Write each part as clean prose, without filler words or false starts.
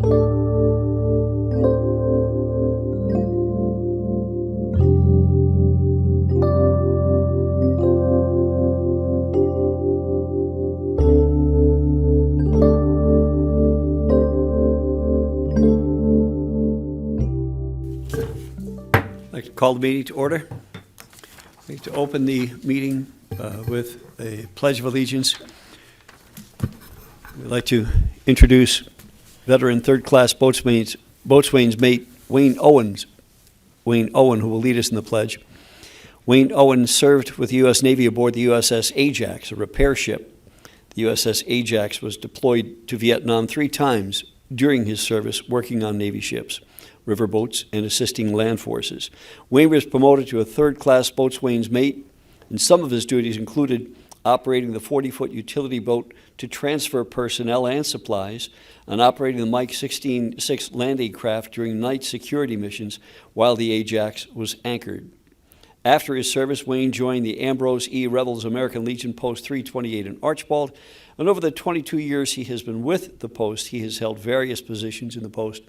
I'd like to call the meeting to order. I'd like to open the meeting with a Pledge of Allegiance. We'd like to introduce veteran third-class boatswain's mate Wayne Owen, who will lead us in the pledge. Wayne Owen served with the U.S. Navy aboard the USS Ajax, a repair ship. The USS Ajax was deployed to Vietnam 3 times during his service, working on Navy ships, riverboats, and assisting land forces. Wayne was promoted to a third-class boatswain's mate, and some of his duties included operating the 40-foot utility boat to transfer personnel and supplies, and operating the Mike 16-6 landing craft during night security missions while the Ajax was anchored. After his service, Wayne joined the Ambrose E. Revels American Legion Post 328 in Archbald, and over the 22 years he has been with the post, he has held various positions in the post,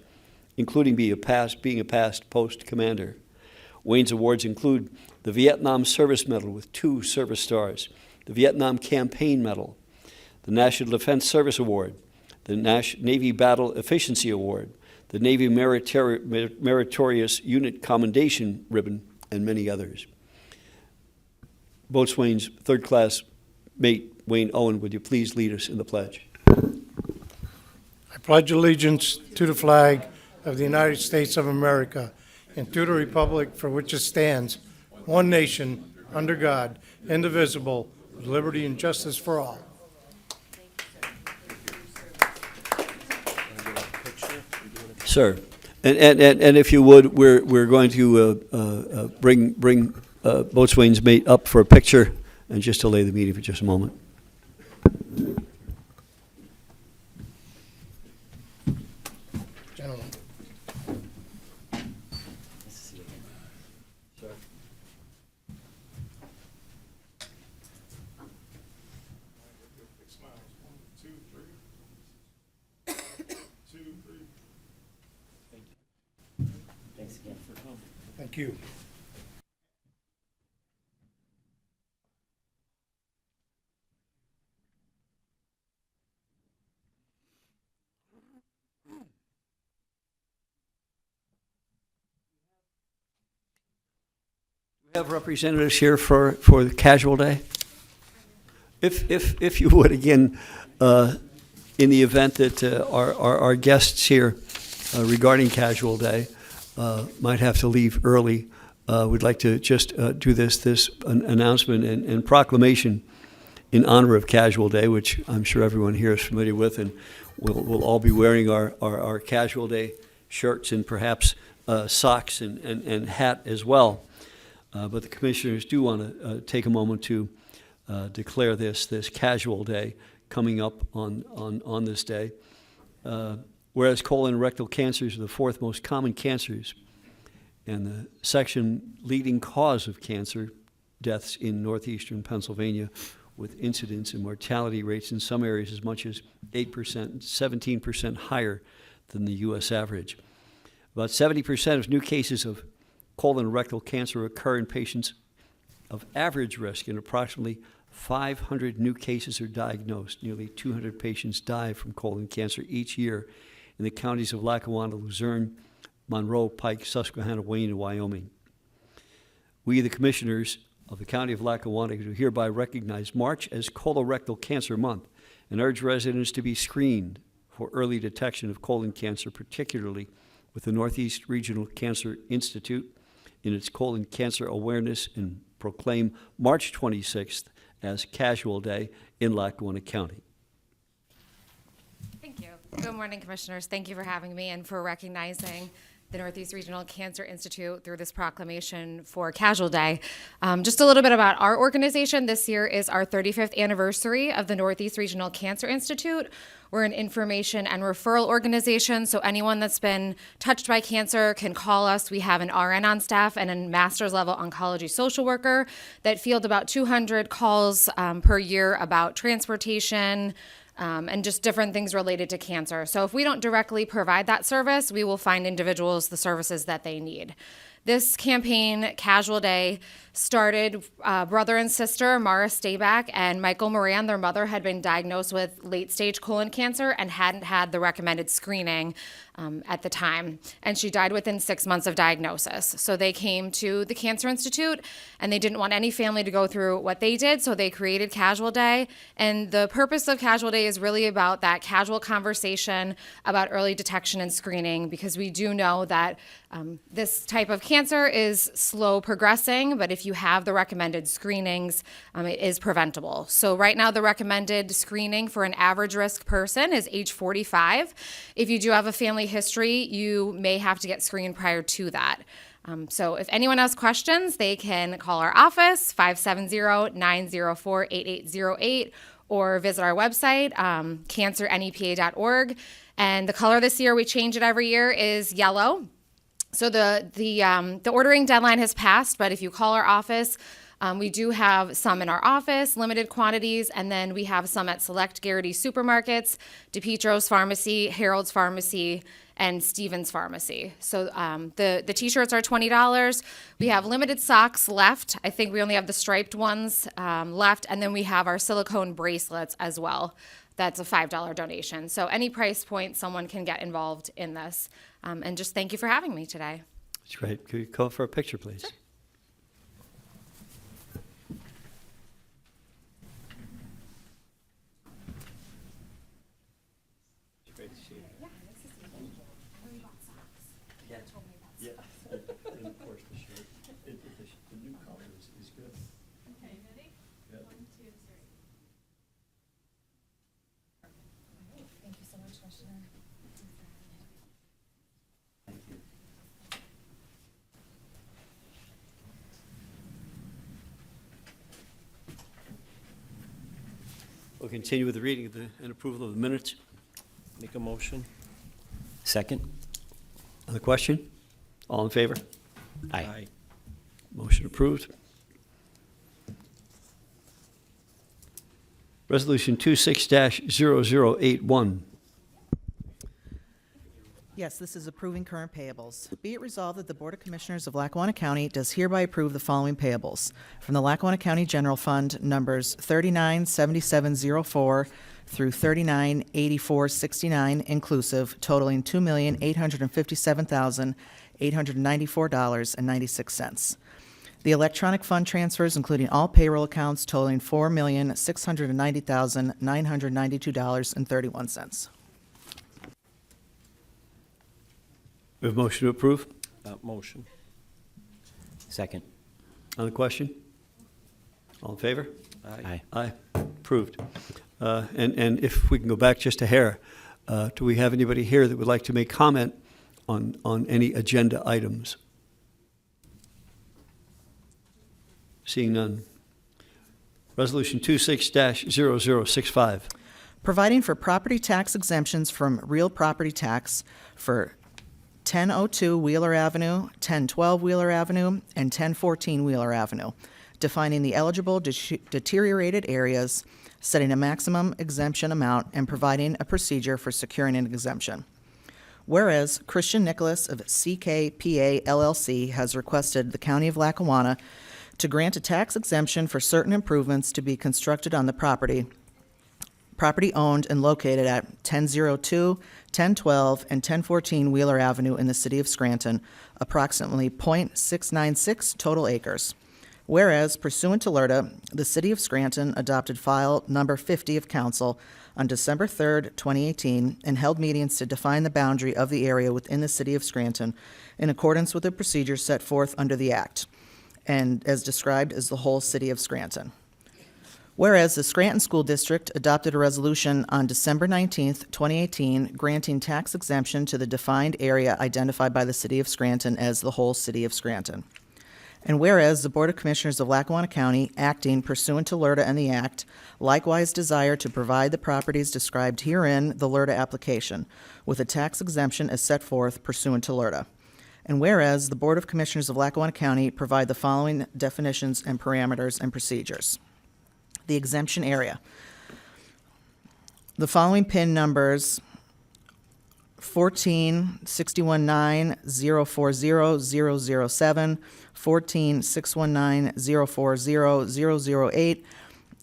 including being a past post commander. Wayne's awards include the Vietnam Service Medal with 2 service stars, the Vietnam Campaign Medal, the National Defense Service Award, the Navy Battle Efficiency Award, the Navy Meritorious Unit Commendation Ribbon, and many others. Boatswain's third-class mate, Wayne Owen, would you please lead us in the pledge? I pledge allegiance to the flag of the United States of America and to the republic for which it stands, one nation, under God, indivisible, with liberty and justice for all. Sir, and if you would, we're going to bring Boatswain's mate up for a picture and just delay the meeting for just a moment. Gentlemen. Thank you. We have representatives here for the casual day. If you would, again, in the event that our guests here regarding casual day might have to leave early, we'd like to just do this announcement and proclamation in honor of Casual Day, which I'm sure everyone here is familiar with, and we'll all be wearing our Casual Day shirts and perhaps socks and hat as well. But the commissioners do want to take a moment to declare this Casual Day coming up on this day. Whereas colon and rectal cancers are the 4th most common cancers and the second leading cause of cancer deaths in northeastern Pennsylvania, with incidence and mortality rates in some areas as much as 8%, 17% higher than the U.S. average. About 70% of new cases of colon and rectal cancer occur in patients of average risk, and approximately 500 new cases are diagnosed. Nearly 200 patients die from colon cancer each year in the counties of Lackawanna, Luzerne, Monroe, Pike, Susquehanna, Wayne, and Wyoming. We, the commissioners of the County of Lackawanna, do hereby recognize March as Colorectal Cancer Month and urge residents to be screened for early detection of colon cancer, particularly with the Northeast Regional Cancer Institute in its colon cancer awareness, and proclaim March 26th as Casual Day in Lackawanna County. Thank you. Good morning, Commissioners. Thank you for having me and for recognizing the Northeast Regional Cancer Institute through this proclamation for Casual Day. Just a little bit about our organization. This year is our 35th anniversary of the Northeast Regional Cancer Institute. We're an information and referral organization, so anyone that's been touched by cancer can call us. We have an RN on staff and a master's level oncology social worker that field about 200 calls per year about transportation, and just different things related to cancer. So if we don't directly provide that service, we will find individuals the services that they need. This campaign, Casual Day, started brother and sister Mara Stayback and Michael Moran. Their mother had been diagnosed with late-stage colon cancer and hadn't had the recommended screening at the time. And she died within 6 months of diagnosis. So they came to the Cancer Institute, and they didn't want any family to go through what they did, so they created Casual Day. And the purpose of Casual Day is really about that casual conversation about early detection and screening, because we do know that this type of cancer is slow progressing, but if you have the recommended screenings, it is preventable. So right now, the recommended screening for an average risk person is age 45. If you do have a family history, you may have to get screened prior to that. So if anyone has questions, they can call our office, 570-904-8808, or visit our website, cancernepa.org. And the color this year, we change it every year, is yellow. So the ordering deadline has passed, but if you call our office, we do have some in our office, limited quantities, and then we have some at select Garrity supermarkets, DePietro's Pharmacy, Harold's Pharmacy, and Stevens Pharmacy. So the T-shirts are $20. We have limited socks left. I think we only have the striped ones left, and then we have our silicone bracelets as well. That's a $5 donation. So any price point, someone can get involved in this. And just thank you for having me today. That's great. Could you call for a picture, please? Sure. Great to see you. Yeah, nice to see you. I know you bought socks. Yeah. You told me about socks. And of course the shirt. The new color is good. Okay, ready? Yep. 1, 2, 3. Thank you so much, Commissioner. Thank you. We'll continue with the reading of and approval of the minutes. Make a motion. Second. On the question? All in favor? Aye. Motion approved. Resolution 26-0081. Yes, this is approving current payables. Be it resolved that the Board of Commissioners of Lackawanna County does hereby approve the following payables. From the Lackawanna County General Fund, numbers 397704 through 398469 inclusive, totaling $2,857,894.96. The electronic fund transfers, including all payroll accounts, totaling $4,690,992.31. We have a motion to approve. Motion. Second. On the question? All in favor? Aye. Aye. Approved. And if we can go back just a hair, do we have anybody here that would like to make comment on any agenda items? Seeing none. Resolution 26-0065. Providing for property tax exemptions from real property tax for 1002 Wheeler Avenue, 1012 Wheeler Avenue, and 1014 Wheeler Avenue, defining the eligible deteriorated areas, setting a maximum exemption amount, and providing a procedure for securing an exemption. Whereas Christian Nicholas of CKPA LLC has requested the County of Lackawanna to grant a tax exemption for certain improvements to be constructed on the property owned and located at 1002, 1012, and 1014 Wheeler Avenue in the city of Scranton, approximately .696 total acres. Whereas pursuant to LRTA, the city of Scranton adopted file number 50 of council on December 3rd, 2018, and held meetings to define the boundary of the area within the city of Scranton in accordance with the procedures set forth under the act, and as described as the whole city of Scranton. Whereas the Scranton School District adopted a resolution on December 19th, 2018, granting tax exemption to the defined area identified by the city of Scranton as the whole city of Scranton. And whereas the Board of Commissioners of Lackawanna County, acting pursuant to LRTA and the Act, likewise desire to provide the properties described herein the LRTA application, with a tax exemption as set forth pursuant to LRTA. And whereas the Board of Commissioners of Lackawanna County provide the following definitions and parameters and procedures. The exemption area. The following PIN numbers: 146190400007, 146190400008,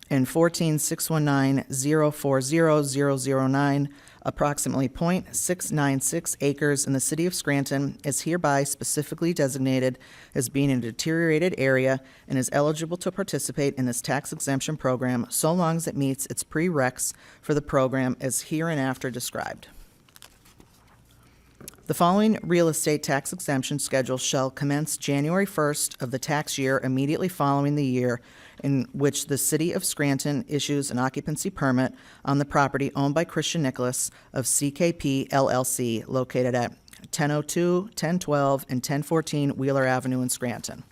and 146190400009, approximately .696 acres in the city of Scranton, is hereby specifically designated as being a deteriorated area and is eligible to participate in this tax exemption program so long as it meets its prereqs for the program as hereinafter described. The following real estate tax exemption schedule shall commence January 1st of the tax year immediately following the year in which the City of Scranton issues an occupancy permit on the property owned by Christian Nicholas of CKP LLC located at 1002, 1012, and 1014 Wheeler Avenue in Scranton.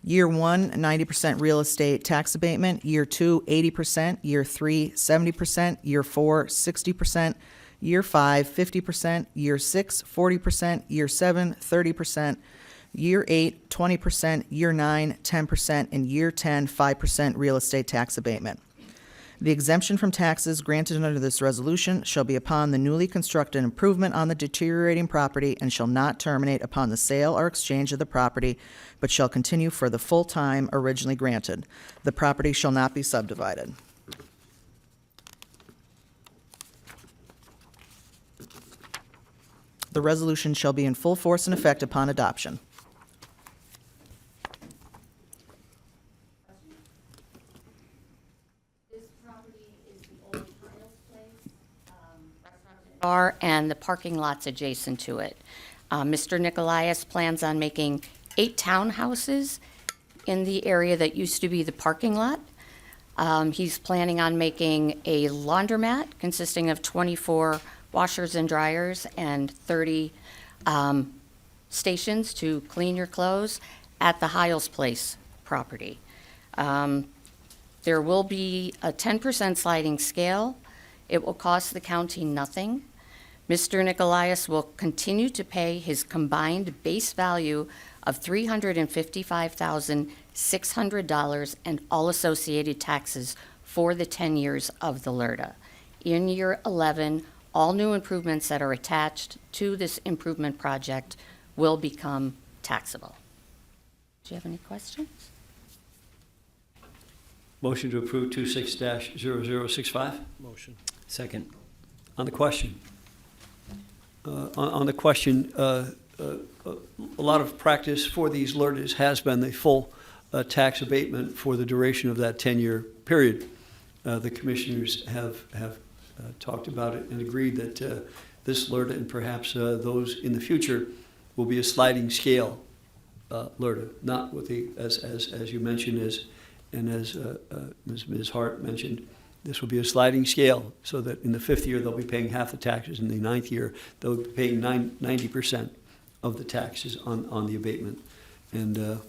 Year 1, 90% real estate tax abatement. Year 2, 80%. Year 3, 70%. Year 4, 60%. Year 5, 50%. Year 6, 40%. Year 7, 30%. Year 8, 20%. Year 9, 10%. And Year 10, 5% real estate tax abatement. The exemption from taxes granted under this resolution shall be upon the newly constructed improvement on the deteriorating property and shall not terminate upon the sale or exchange of the property, but shall continue for the full time originally granted. The property shall not be subdivided. The resolution shall be in full force and effect upon adoption. Bar and the parking lots adjacent to it. Mr. Nicolaitis plans on making 8 townhouses in the area that used to be the parking lot. He's planning on making a laundromat consisting of 24 washers and dryers and 30 stations to clean your clothes at the Hiles Place property. There will be a 10% sliding scale. It will cost the county nothing. Mr. Nicolaitis will continue to pay his combined base value of $355,600 and all associated taxes for the 10 years of the LRTA. In year 11, all new improvements that are attached to this improvement project will become taxable. Do you have any questions? Motion to approve 26-0065. Motion. Second. On the question. On the question, a lot of practice for these LRTAs has been the full tax abatement for the duration of that 10-year period. The commissioners have talked about it and agreed that this LRTA and perhaps those in the future will be a sliding scale LRTA, not with the, as you mentioned, as Ms. Hart mentioned, this will be a sliding scale so that in the 5th year they'll be paying half the taxes, in the 9th year they'll be paying 90% of the taxes on the abatement. And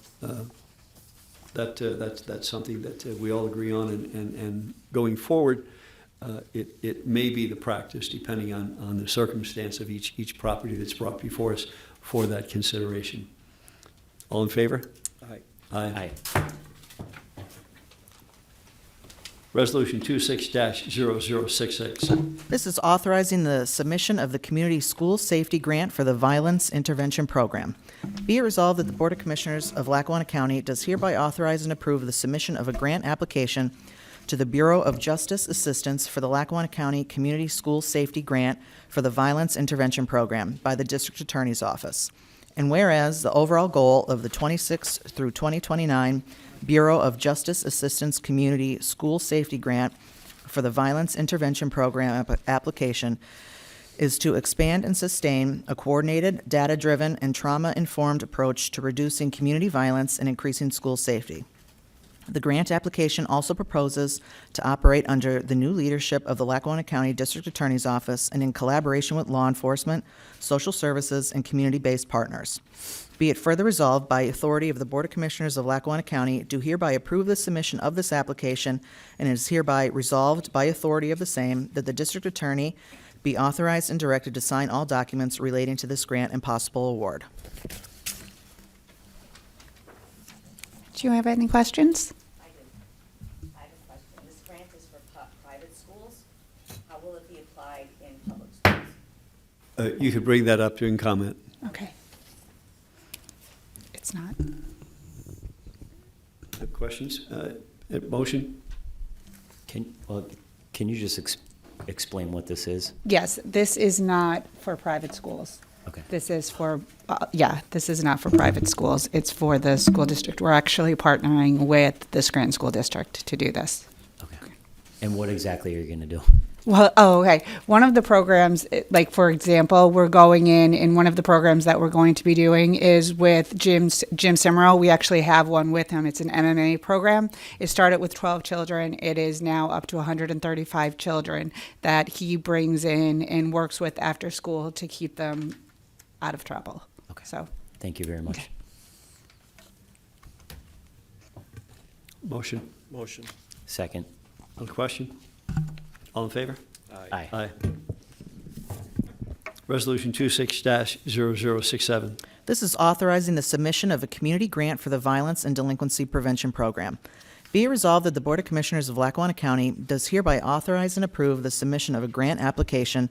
that's something that we all agree on, and going forward, it may be the practice depending on the circumstance of each property that's brought before us for that consideration. All in favor? Aye. Aye. Resolution 26-0066. This is authorizing the submission of the Community School Safety Grant for the Violence Intervention Program. Be it resolved that the Board of Commissioners of Lackawanna County does hereby authorize and approve the submission of a grant application to the Bureau of Justice Assistance for the Lackawanna County Community School Safety Grant for the Violence Intervention Program by the District Attorney's Office. And whereas the overall goal of the 26 through 2029 Bureau of Justice Assistance Community School Safety Grant for the Violence Intervention Program application is to expand and sustain a coordinated, data-driven, and trauma-informed approach to reducing community violence and increasing school safety. The grant application also proposes to operate under the new leadership of the Lackawanna County District Attorney's Office and in collaboration with law enforcement, social services, and community-based partners. Be it further resolved by authority of the Board of Commissioners of Lackawanna County, do hereby approve the submission of this application, and it is hereby resolved by authority of the same that the District Attorney be authorized and directed to sign all documents relating to this grant and possible award. Do you have any questions? I have a question. This grant will it be applied in public schools? You could bring that up during comment. Okay. It's not. Questions? Motion? Can you just explain what this is? Yes, this is not for private schools. Okay. This is for, this is not for private schools. It's for the school district. We're actually partnering with the Scranton School District to do this. Okay. And what exactly are you going to do? Well, okay. One of the programs, like for example, we're going in one of the programs that we're going to be doing is with Jim Simmerl. We actually have one with him. It's an MMA program. It started with 12 children. It is now up to 135 children that he brings in and works with after school to keep them out of trouble. Okay. So, Thank you very much. Motion? Motion. Second. On the question? All in favor? Aye. Aye. Resolution 26-0067. This is authorizing the submission of a community grant for the Violence and Delinquency Prevention Program. Be it resolved that the Board of Commissioners of Lackawanna County does hereby authorize and approve the submission of a grant application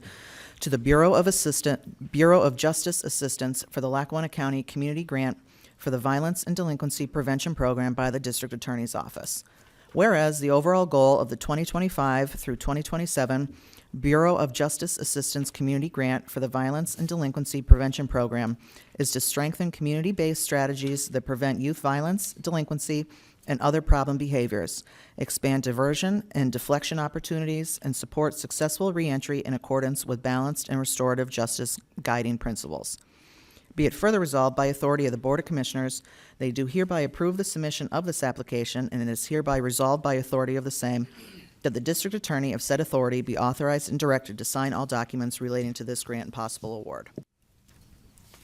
to the Bureau of Justice Assistance for the Lackawanna County Community Grant for the Violence and Delinquency Prevention Program by the District Attorney's Office. Whereas the overall goal of the 2025 through 2027 Bureau of Justice Assistance Community Grant for the Violence and Delinquency Prevention Program is to strengthen community-based strategies that prevent youth violence, delinquency, and other problem behaviors, expand diversion and deflection opportunities, and support successful reentry in accordance with balanced and restorative justice guiding principles. Be it further resolved by authority of the Board of Commissioners, they do hereby approve the submission of this application, and it is hereby resolved by authority of the same that the District Attorney of said authority be authorized and directed to sign all documents relating to this grant and possible award.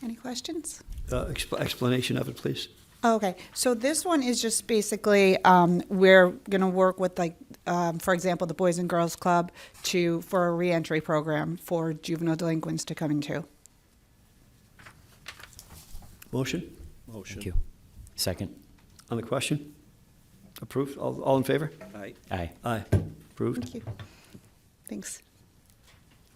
any questions? Explanation of it, please. Okay, so this one is just basically, we're going to work with, like, for example, the Boys and Girls Club for a reentry program for juvenile delinquents to come into. Motion? Motion. Thank you. Second. On the question? Approved? All in favor? Aye. Aye. Aye. Approved. Thank you. Thanks.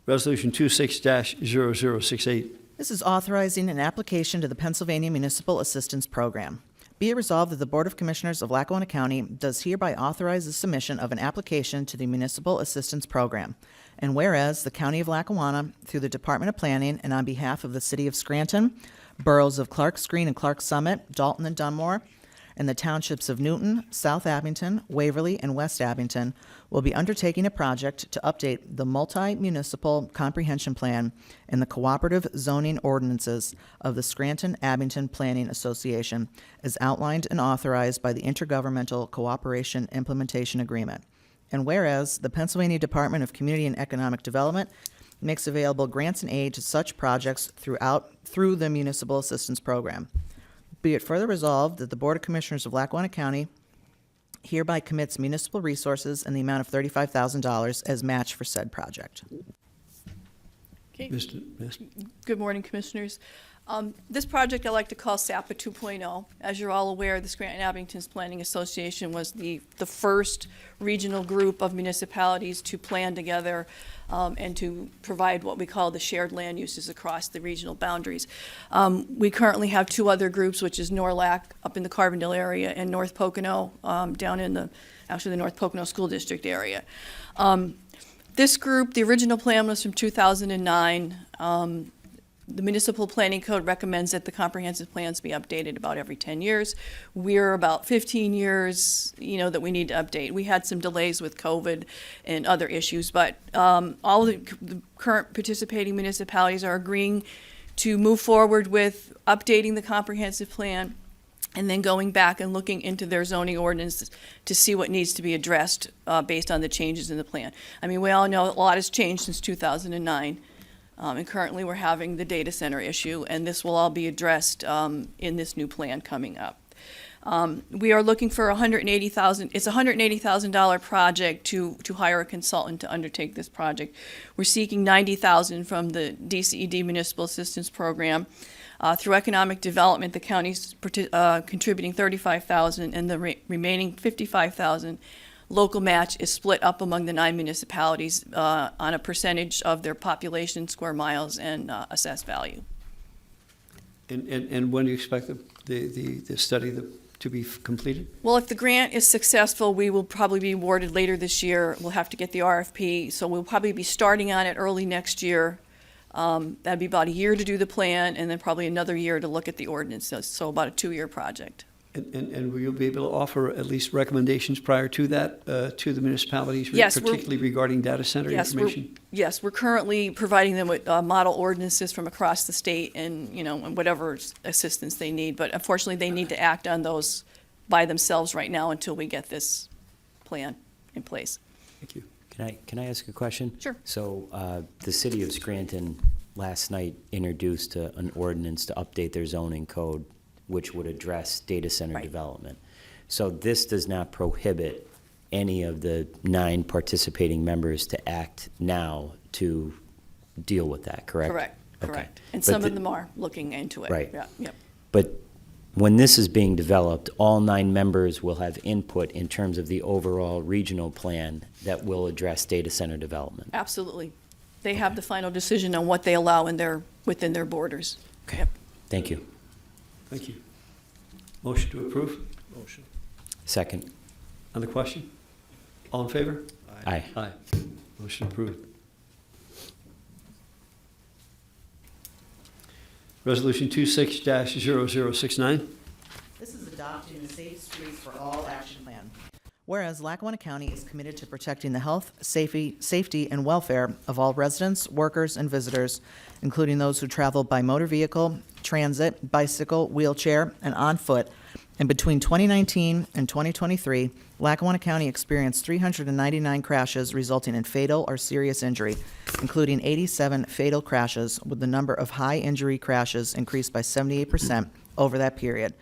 Resolution 26-0068. This is authorizing an application to the Pennsylvania Municipal Assistance Program. Be it resolved that the Board of Commissioners of Lackawanna County does hereby authorize the submission of an application to the Municipal Assistance Program. And whereas the County of Lackawanna, through the Department of Planning and on behalf of the City of Scranton, boroughs of Clarks Green and Clarks Summit, Dalton and Dunmore, and the townships of Newton, South Abington, Waverly, and West Abington will be undertaking a project to update the multi-municipal comprehension plan and the cooperative zoning ordinances of the Scranton-Abington Planning Association as outlined and authorized by the Intergovernmental Cooperation Implementation Agreement. And whereas the Pennsylvania Department of Community and Economic Development makes available grants and aid to such projects through the Municipal Assistance Program. Be it further resolved that the Board of Commissioners of Lackawanna County hereby commits municipal resources in the amount of $35,000 as match for said project. Okay. Yes. Good morning, Commissioners. This project I like to call SAPA 2.0. As you're all aware, the Scranton-Abington's Planning Association was the first regional group of municipalities to plan together and to provide what we call the shared land uses across the regional boundaries. We currently have two other groups, which is Norlac up in the Carbondale area and North Pocono down in the North Pocono School District area. This group, the original plan was from 2009. The Municipal Planning Code recommends that the comprehensive plans be updated about every 10 years. We're about 15 years, that we need to update. We had some delays with COVID and other issues, but all of the current participating municipalities are agreeing to move forward with updating the comprehensive plan and then going back and looking into their zoning ordinance to see what needs to be addressed based on the changes in the plan. I mean, we all know a lot has changed since 2009. And currently we're having the data center issue, and this will all be addressed in this new plan coming up. We are looking for $180,000. It's a $180,000 project to hire a consultant to undertake this project. We're seeking $90,000 from the DCED Municipal Assistance Program. Through economic development, the county's contributing $35,000, and the remaining $55,000 local match is split up among the 9 municipalities on a percentage of their population, square miles, and assessed value. And when do you expect the study to be completed? Well, if the grant is successful, we will probably be awarded later this year. We'll have to get the RFP, so we'll probably be starting on it early next year. That'd be about a year to do the plan, and then probably another year to look at the ordinances, so about a 2-year project. And will you be able to offer at least recommendations prior to that to the municipalities, Yes, particularly regarding data center information? Yes, we're currently providing them with model ordinances from across the state and, and whatever assistance they need. But unfortunately, they need to act on those by themselves right now until we get this plan in place. Thank you. Can I ask a question? Sure. So the city of Scranton last night introduced an ordinance to update their zoning code, which would address data center Right. development. So this does not prohibit any of the 9 participating members to act now to deal with that, correct? Correct, Okay. correct. And But some the- of them are looking into it. Right. Yeah, yep. But when this is being developed, all 9 members will have input in terms of the overall regional plan that will address data center development. Absolutely. They have the final decision on what they allow within their borders. Okay. Yep. Thank you. Thank you. Motion to approve? Motion. Second. On the question? All in favor? Aye. Aye. Motion approved. Resolution 26-0069. This is adopting the Safe Streets for All Action Plan. Whereas Lackawanna County is committed to protecting the health, safety, and welfare of all residents, workers, and visitors, including those who travel by motor vehicle, transit, bicycle, wheelchair, and on foot. And between 2019 and 2023, Lackawanna County experienced 399 crashes resulting in fatal or serious injury, including 87 fatal crashes, with the number of high-injury crashes increased by 78% over that period.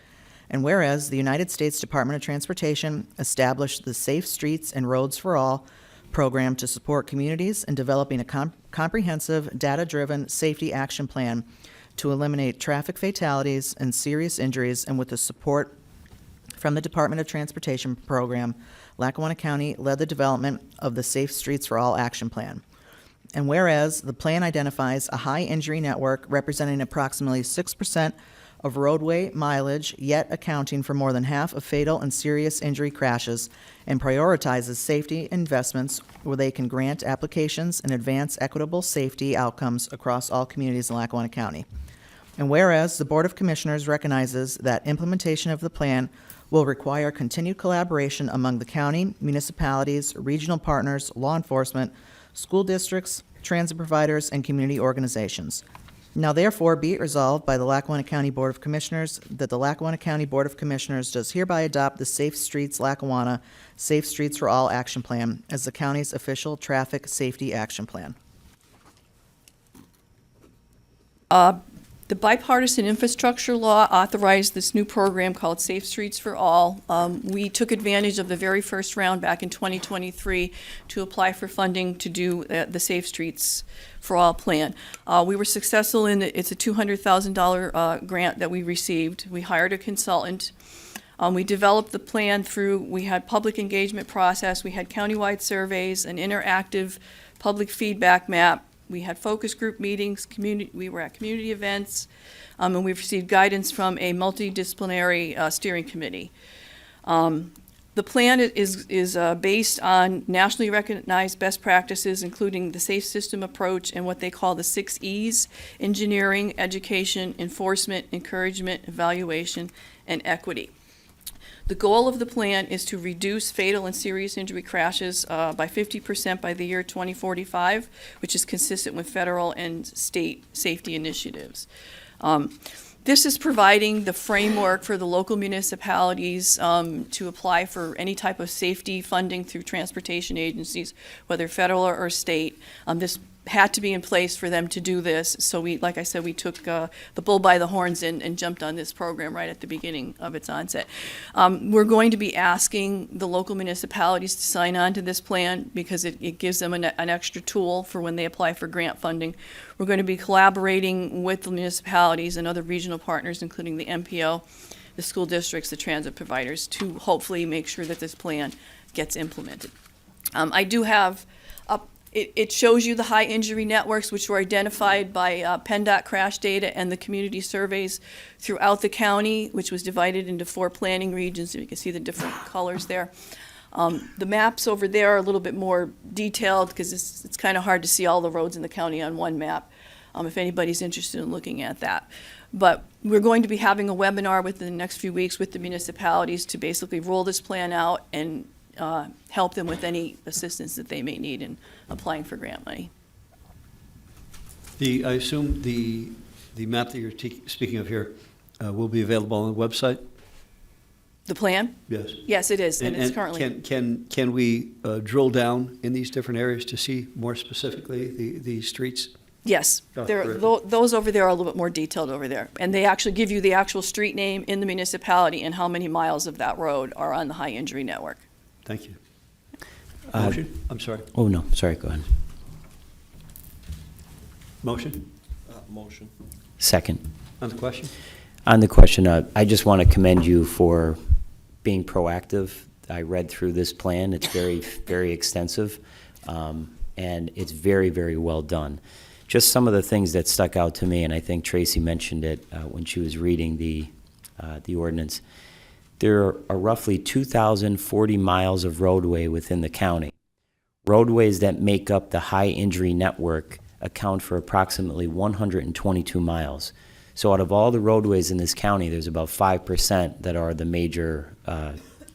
And whereas the United States Department of Transportation established the Safe Streets and Roads for All program to support communities in developing a comprehensive, data-driven safety action plan to eliminate traffic fatalities and serious injuries, and with the support from the Department of Transportation program, Lackawanna County led the development of the Safe Streets for All action plan. And whereas the plan identifies a high-injury network representing approximately 6% of roadway mileage, yet accounting for more than half of fatal and serious injury crashes, and prioritizes safety investments where they can grant applications and advance equitable safety outcomes across all communities in Lackawanna County. And whereas the Board of Commissioners recognizes that implementation of the plan will require continued collaboration among the county, municipalities, regional partners, law enforcement, school districts, transit providers, and community organizations. Now therefore be it resolved by the Lackawanna County Board of Commissioners that the Lackawanna County Board of Commissioners does hereby adopt the Safe Streets Lackawanna Safe Streets for All Action Plan as the county's official traffic safety action plan. The bipartisan infrastructure law authorized this new program called Safe Streets for All. We took advantage of the very first round back in 2023 to apply for funding to do the Safe Streets for All plan. We were successful in it. It's a $200,000 grant that we received. We hired a consultant. We developed the plan we had public engagement process, we had countywide surveys, an interactive public feedback map. We had focus group meetings, we were at community events, and we've received guidance from a multidisciplinary steering committee. The plan is based on nationally recognized best practices, including the safe system approach and what they call the 6 E's: engineering, education, enforcement, encouragement, evaluation, and equity. The goal of the plan is to reduce fatal and serious injury crashes by 50% by the year 2045, which is consistent with federal and state safety initiatives. This is providing the framework for the local municipalities to apply for any type of safety funding through transportation agencies, whether federal or state. This had to be in place for them to do this. So like I said, we took the bull by the horns and jumped on this program right at the beginning of its onset. We're going to be asking the local municipalities to sign on to this plan because it gives them an extra tool for when they apply for grant funding. We're going to be collaborating with the municipalities and other regional partners, including the MPO, the school districts, the transit providers, to hopefully make sure that this plan gets implemented. I do have it shows you the high injury networks, which were identified by PennDOT crash data and the community surveys throughout the county, which was divided into 4 planning regions. So you can see the different colors there. The maps over there are a little bit more detailed because it's kind of hard to see all the roads in the county on one map, if anybody's interested in looking at that. But we're going to be having a webinar within the next few weeks with the municipalities to basically roll this plan out and help them with any assistance that they may need in applying for grant money. I assume the map that you're speaking of here will be available on the website? The plan? Yes. Yes, it is, and it's currently. Can we drill down in these different areas to see more specifically the streets? Yes, Oh, those over there are a little bit more detailed over there. And they actually give you the actual street name in the municipality and how many miles of that road are on the high injury network. Thank you. Motion? I'm sorry. Oh, no, sorry, go ahead. Motion? Motion. Second. On the question? On the question, I just want to commend you for being proactive. I read through this plan. It's very, very extensive, and it's very, very well done. Just some of the things that stuck out to me, and I think Tracy mentioned it when she was reading the ordinance. There are roughly 2,040 miles of roadway within the county. Roadways that make up the high injury network account for approximately 122 miles. So out of all the roadways in this county, there's about 5% that are the major,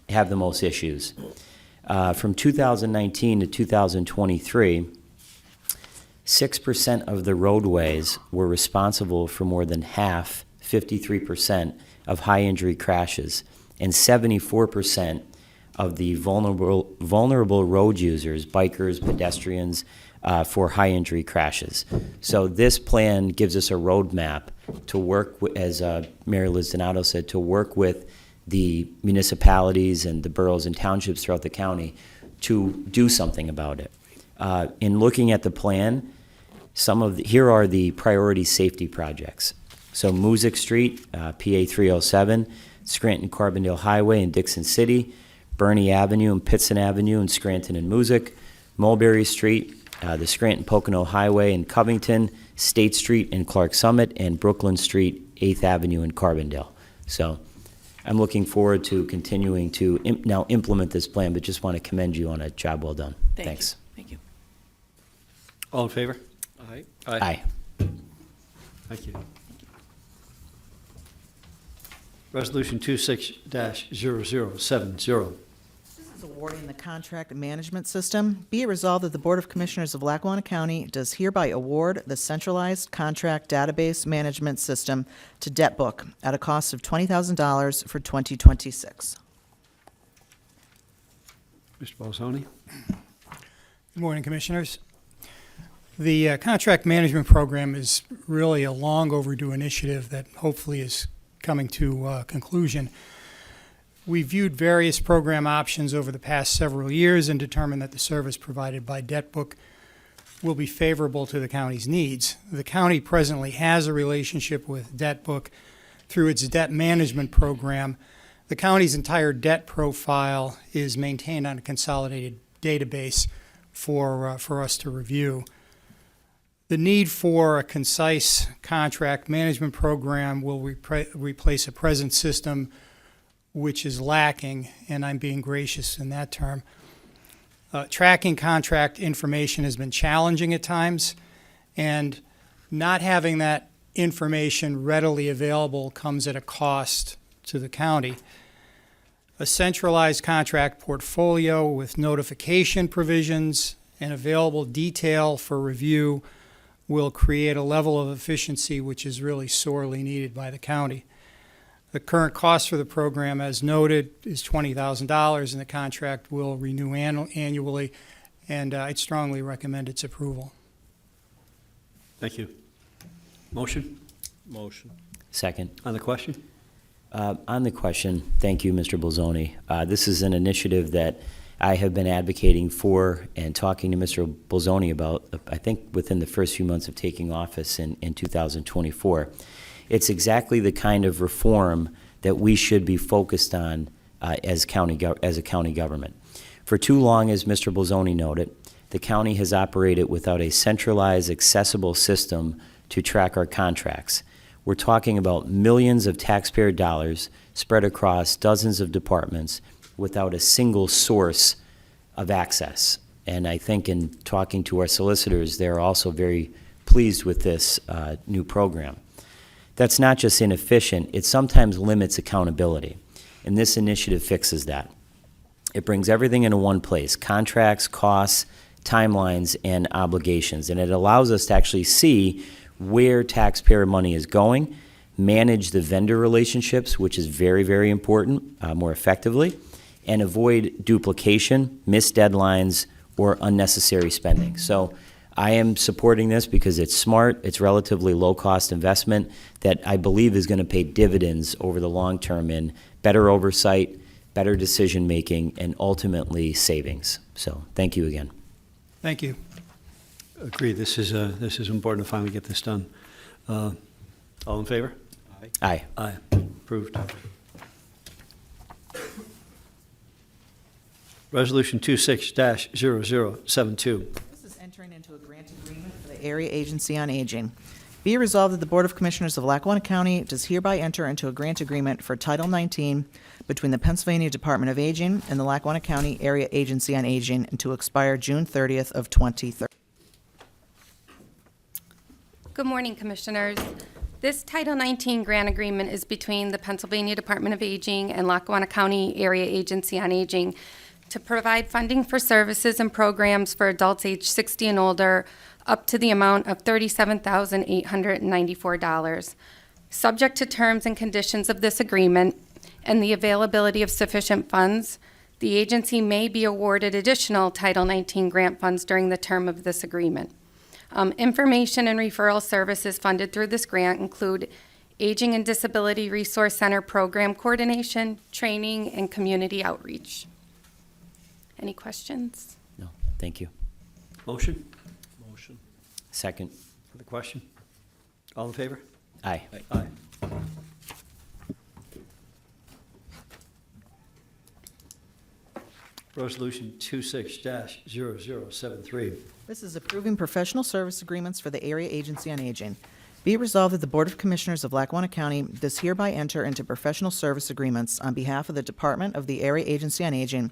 have the most issues. From 2019 to 2023, 6% of the roadways were responsible for more than half, 53%, of high injury crashes, and 74% of the vulnerable road users, bikers, pedestrians, for high injury crashes. So this plan gives us a roadmap to work, as Mary Liz Donato said, to work with the municipalities and the boroughs and townships throughout the county to do something about it. In looking at the plan, here are the priority safety projects. So Music Street, PA 307, Scranton-Carbondale Highway in Dixon City, Bernie Avenue and Pitson Avenue in Scranton and Music, Mulberry Street, the Scranton-Pocono Highway in Covington, State Street in Clark Summit, and Brooklyn Street, 8th Avenue in Carbondale. So I'm looking forward to continuing to now implement this plan, but just want to commend you on a job well done. Thanks. Thank you. All in favor? Aye. Aye. Thank you. Resolution 26-0070. This is awarding the contract management system. Be it resolved that the Board of Commissioners of Lackawanna County does hereby award the centralized contract database management system to DebtBook at a cost of $20,000 for 2026. Mr. Bolzoni? Good morning, Commissioners. The contract management program is really a long overdue initiative that hopefully is coming to conclusion. We viewed various program options over the past several years and determined that the service provided by DebtBook will be favorable to the county's needs. The county presently has a relationship with DebtBook through its debt management program. The county's entire debt profile is maintained on a consolidated database for us to review. The need for a concise contract management program will replace a present system which is lacking, and I'm being gracious in that term. Tracking contract information has been challenging at times, and not having that information readily available comes at a cost to the county. A centralized contract portfolio with notification provisions and available detail for review will create a level of efficiency which is really sorely needed by the county. The current cost for the program, as noted, is $20,000, and the contract will renew annually, and I'd strongly recommend its approval. Thank you. Motion? Motion. Second. On the question? On the question, thank you, Mr. Bolzoni. This is an initiative that I have been advocating for and talking to Mr. Bolzoni about, I think, within the first few months of taking office in 2024. It's exactly the kind of reform that we should be focused on as a county government. For too long, as Mr. Bolzoni noted, the county has operated without a centralized, accessible system to track our contracts. We're talking about millions of taxpayer dollars spread across dozens of departments without a single source of access. And I think in talking to our solicitors, they're also very pleased with this new program. That's not just inefficient, it sometimes limits accountability. And this initiative fixes that. It brings everything into one place, contracts, costs, timelines, and obligations. And it allows us to actually see where taxpayer money is going, manage the vendor relationships, which is very, very important, more effectively, and avoid duplication, missed deadlines, or unnecessary spending. So I am supporting this because it's smart, it's relatively low-cost investment that I believe is going to pay dividends over the long term in better oversight, better decision-making, and ultimately savings. So thank you again. Thank you. Agree. This is important to finally get this done. All in favor? Aye. Aye. Approved. Resolution 26-0072. This is entering into a grant agreement for the Area Agency on Aging. Be it resolved that the Board of Commissioners of Lackawanna County does hereby enter into a grant agreement for Title 19 between the Pennsylvania Department of Aging and the Lackawanna County Area Agency on Aging and to expire June 30th of 2030. Good morning, Commissioners. This Title 19 grant agreement is between the Pennsylvania Department of Aging and Lackawanna County Area Agency on Aging to provide funding for services and programs for adults age 60 and older up to the amount of $37,894. Subject to terms and conditions of this agreement and the availability of sufficient funds, the agency may be awarded additional Title 19 grant funds during the term of this agreement. Information and referral services funded through this grant include Aging and Disability Resource Center program coordination, training, and community outreach. Any questions? No, thank you. Motion? Motion. Second. For the question? All in favor? Aye. Aye. Resolution 26-0073. This is approving professional service agreements for the Area Agency on Aging. Be it resolved that the Board of Commissioners of Lackawanna County does hereby enter into professional service agreements on behalf of the Department of the Area Agency on Aging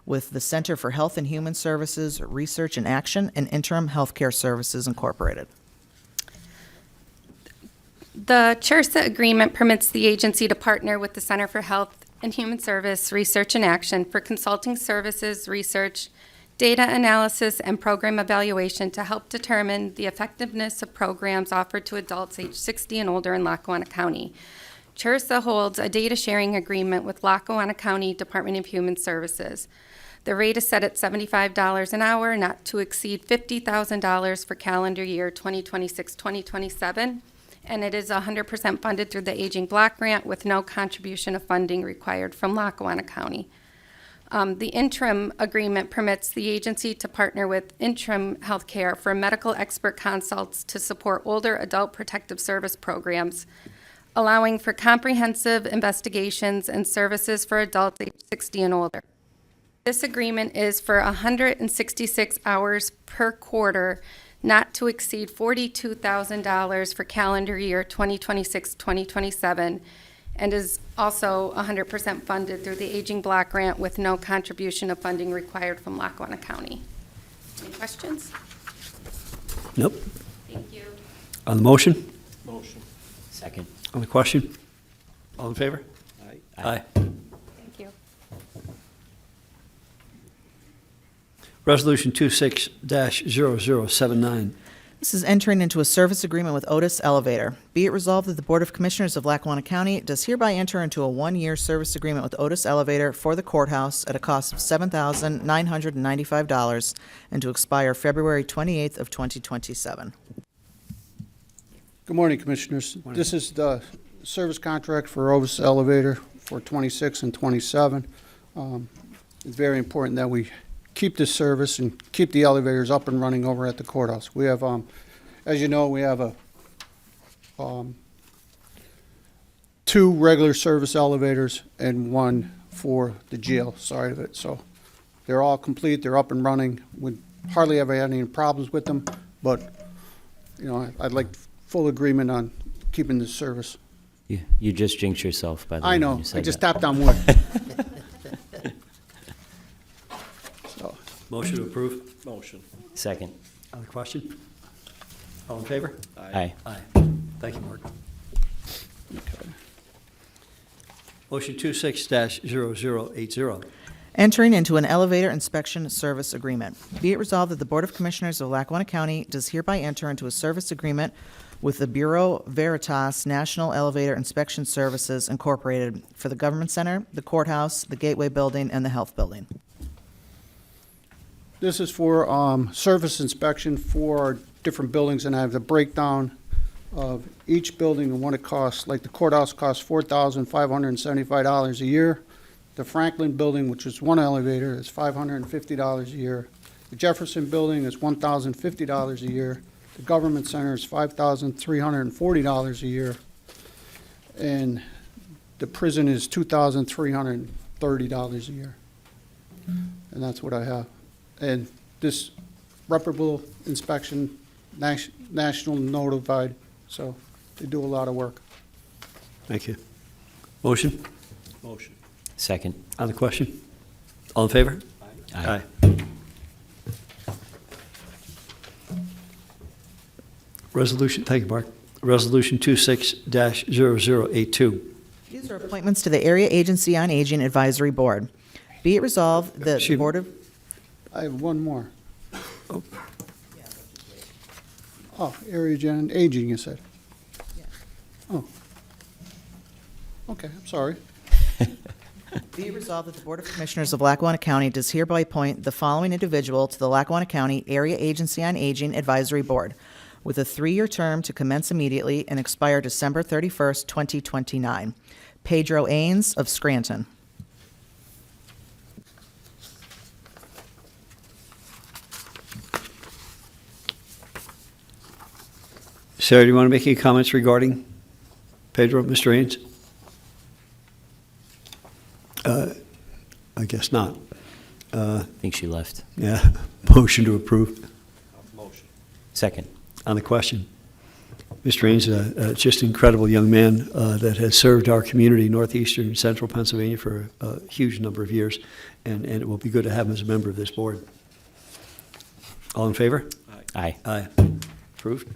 with the Center for Health and Human Services, Research and Action, and Interim Healthcare Services Incorporated. The CHRSA agreement permits the agency to partner with the Center for Health and Human Service, Research and Action for consulting services, research, data analysis, and program evaluation to help determine the effectiveness of programs offered to adults age 60 and older in Lackawanna County. CHRSA holds a data sharing agreement with Lackawanna County Department of Human Services. The rate is set at $75 an hour, not to exceed $50,000 for calendar year 2026-2027, and it is 100% funded through the Aging Block Grant with no contribution of funding required from Lackawanna County. The interim agreement permits the agency to partner with Interim Healthcare for medical expert consults to support older adult protective service programs, allowing for comprehensive investigations and services for adults age 60 and older. This agreement is for 166 hours per quarter, not to exceed $42,000 for calendar year 2026-2027, and is also 100% funded through the Aging Block Grant with no contribution of funding required from Lackawanna County. Any questions? Nope. Thank you. On the motion? Second. On the question? All in favor? Aye. Aye. Thank you. Resolution 26-0079. This is entering into a service agreement with Otis Elevator. Be it resolved that the Board of Commissioners of Lackawanna County does hereby enter into a one-year service agreement with Otis Elevator for the courthouse at a cost of $7,995 and to expire February 28th of 2027. Good morning, Commissioners. This is the service contract for Otis Elevator for 26 and 27. It's very important that we keep this service and keep the elevators up and running over at the courthouse. We have, as you know, we have two regular service elevators and one for the jail side of it. So They're all complete, they're up and running. We hardly ever had any problems with them, but, you know, I'd like full agreement on keeping this service. You just jinxed yourself, by the way. I when know, you I said just that. tapped on wood. So, Motion to approve? Motion. Second. On the question? All in favor? Aye. Aye. Thank you, Mark. okay. Motion 26-0080. Entering into an elevator inspection service agreement. Be it resolved that the Board of Commissioners of Lackawanna County does hereby enter into a service agreement with the Bureau Veritas National Elevator Inspection Services Incorporated for the Government Center, the Courthouse, the Gateway Building, and the Health Building. This is for service inspection for our different buildings, and I have the breakdown of each building and what it costs. Like the courthouse costs $4,575 a year. The Franklin building, which is one elevator, is $550 a year. The Jefferson building is $1,050 a year. The government center is $5,340 a year. And the prison is $2,330 a year. And that's what I have. And this reputable inspection, national notified, so they do a lot of work. Thank you. Motion? Motion. Second. On the question? All in favor? Aye. Resolution, thank you, Mark. Resolution 26-0082. These are appointments to the Area Agency on Aging Advisory Board. Be it resolved that the Excuse me. Board of... I have one more. Oh. Oh, area gen aging, you said? Oh. Okay, I'm sorry. Be it resolved that the Board of Commissioners of Lackawanna County does hereby appoint the following individual to the Lackawanna County Area Agency on Aging Advisory Board with a 3-year term to commence immediately and expire December 31st, 2029. Pedro Ains of Scranton. Sarah, do you want to make any comments regarding Pedro, Mr. Ains? I guess not. I think she left. Yeah, motion to approve. Motion. Second. On the question, Mr. Ains, just an incredible young man that has served our community, northeastern and central Pennsylvania, for a huge number of years, and it will be good to have him as a member of this board. All in favor? Aye. Aye. Approved.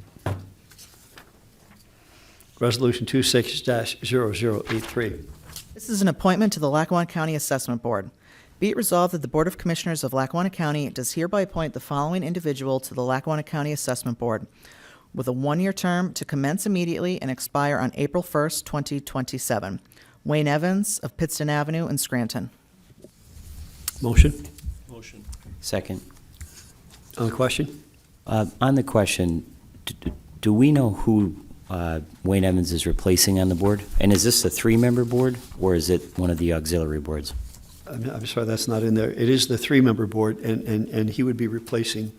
Resolution 26-0083. This is an appointment to the Lackawanna County Assessment Board. Be it resolved that the Board of Commissioners of Lackawanna County does hereby appoint the following individual to the Lackawanna County Assessment Board with a 1-year term to commence immediately and expire on April 1st, 2027. Wayne Evans of Pittston Avenue in Scranton. Motion? Motion. Second. On the question? On the question, do we know who Wayne Evans is replacing on the board? And is this a 3-member board, or is it one of the auxiliary boards? I'm sorry, that's not in there. It is the 3-member board, and he would be replacing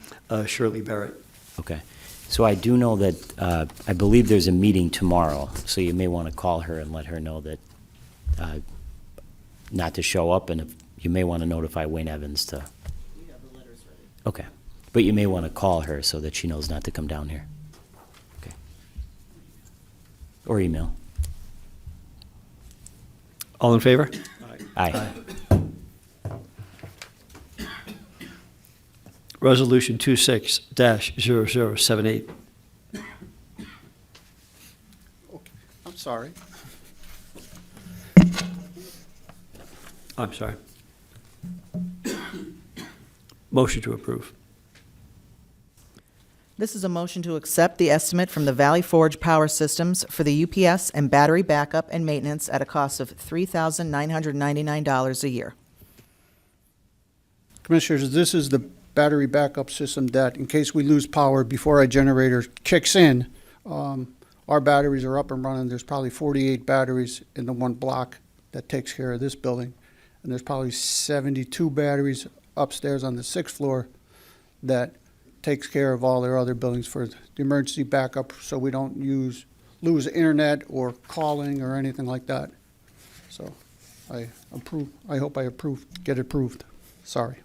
Shirley Barrett. Okay. So I do know that, I believe there's a meeting tomorrow, so you may want to call her and let her know that not to show up, and if, you may want to notify Wayne Evans to. We have the letters ready. Okay. But you may want to call her so that she knows not to come down here. Okay. Or email. All in favor? Aye. Resolution 26-0078. I'm sorry. I'm sorry. Motion to approve. This is a motion to accept the estimate from the Valley Forge Power Systems for the UPS and battery backup and maintenance at a cost of $3,999 a year. Commissioners, this is the battery backup system that, in case we lose power before our generator kicks in, our batteries are up and running. There's probably 48 batteries in the one block that takes care of this building. And there's probably 72 batteries upstairs on the 6th floor that takes care of all their other buildings for the emergency backup, so we don't lose internet or calling or anything like that. So I hope I get approved. Sorry.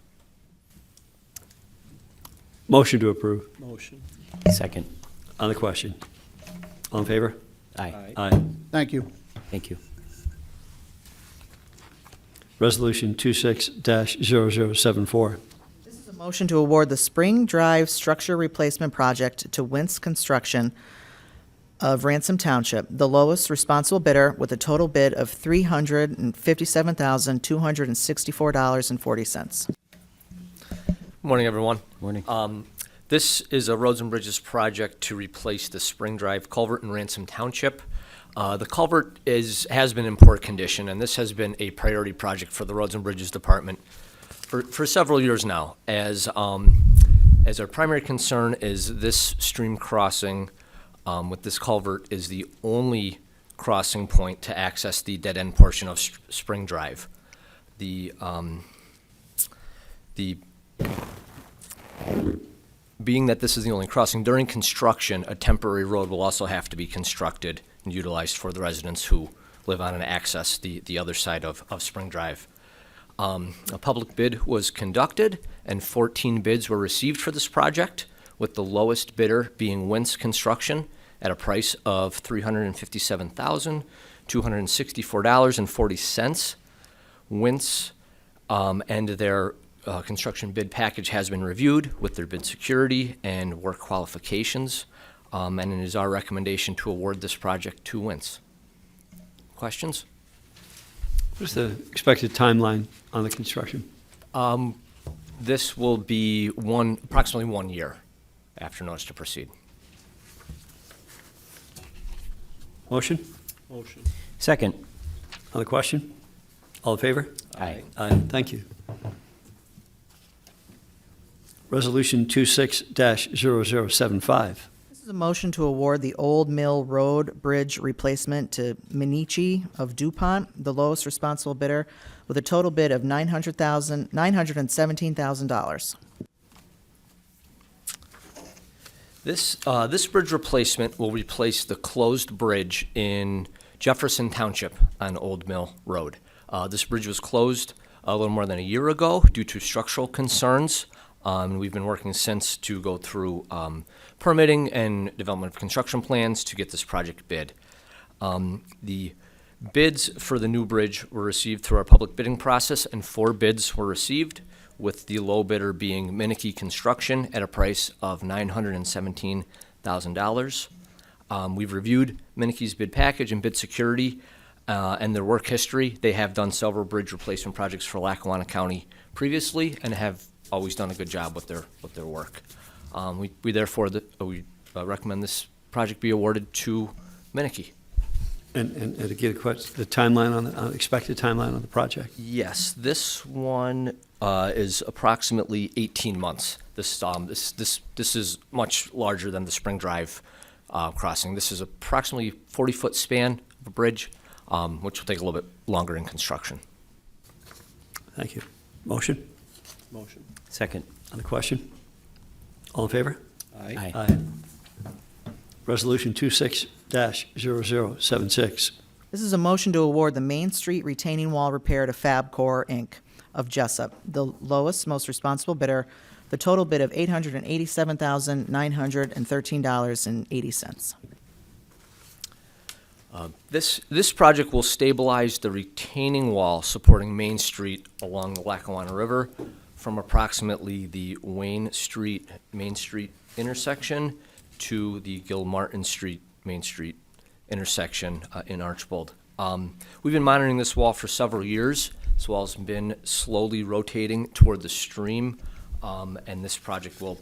Motion to approve. Motion. Second. On the question. All in favor? Aye. Aye. Thank you. Thank you. Resolution 26-0074. This is a motion to award the Spring Drive Structure Replacement Project to Wince Construction of Ransom Township, the lowest responsible bidder, with a total bid of $357,264.40. Morning, everyone. Morning. This is a Roads and Bridges project to replace the Spring Drive culvert in Ransom Township. The culvert has been in poor condition, and this has been a priority project for the Roads and Bridges Department for several years now, as our primary concern is this stream crossing with this culvert is the only crossing point to access the dead-end portion of Spring Drive. Being that this is the only crossing, during construction, a temporary road will also have to be constructed and utilized for the residents who live on and access the other side of Spring Drive. A public bid was conducted, and 14 bids were received for this project, with the lowest bidder being Wince Construction at a price of $357,264.40. Wince and their construction bid package has been reviewed with their bid security and work qualifications, and it is our recommendation to award this project to Wince. Questions? What's the expected timeline on the construction? This will be approximately 1 year after notice to proceed. Motion? Motion. Second. On the question? All in favor? Aye. Aye. Thank you. Resolution 26-0075. This is a motion to award the Old Mill Road Bridge replacement to Minichi of DuPont, the lowest responsible bidder, with a total bid of $917,000. This bridge replacement will replace the closed bridge in Jefferson Township on Old Mill Road. This bridge was closed a little more than a year ago due to structural concerns. We've been working since to go through permitting and development of construction plans to get this project bid. The bids for the new bridge were received through our public bidding process, and 4 bids were received, with the low bidder being Minicky Construction at a price of $917,000. We've reviewed Minicky's bid package and bid security and their work history. They have done several bridge replacement projects for Lackawanna County previously and have always done a good job with their work. We therefore recommend this project be awarded to Minicky. And to get a question, the timeline on the expected timeline on the project? Yes, this one is approximately 18 months. This is much larger than the Spring Drive crossing. This is approximately 40-foot span of a bridge, which will take a little bit longer in construction. Thank you. Motion? Motion. Second. On the question? All in favor? Aye. Aye. Resolution 26-0076. This is a motion to award the Main Street retaining wall repair to Fabcor, Inc. of Jessup, the lowest, most responsible bidder, the total bid of $887,913.80. This project will stabilize the retaining wall supporting Main Street along the Lackawanna River from approximately the Main Street intersection to the Gilmartin Street Main Street intersection in Archbold. We've been monitoring this wall for several years. This wall's been slowly rotating toward the stream, and this project will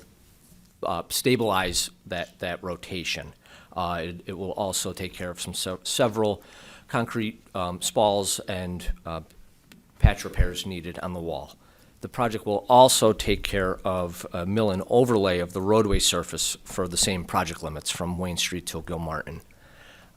stabilize that rotation. It will also take care of several concrete spalls and patch repairs needed on the wall. The project will also take care of a mill and overlay of the roadway surface for the same project limits from Wayne Street till Gilmartin.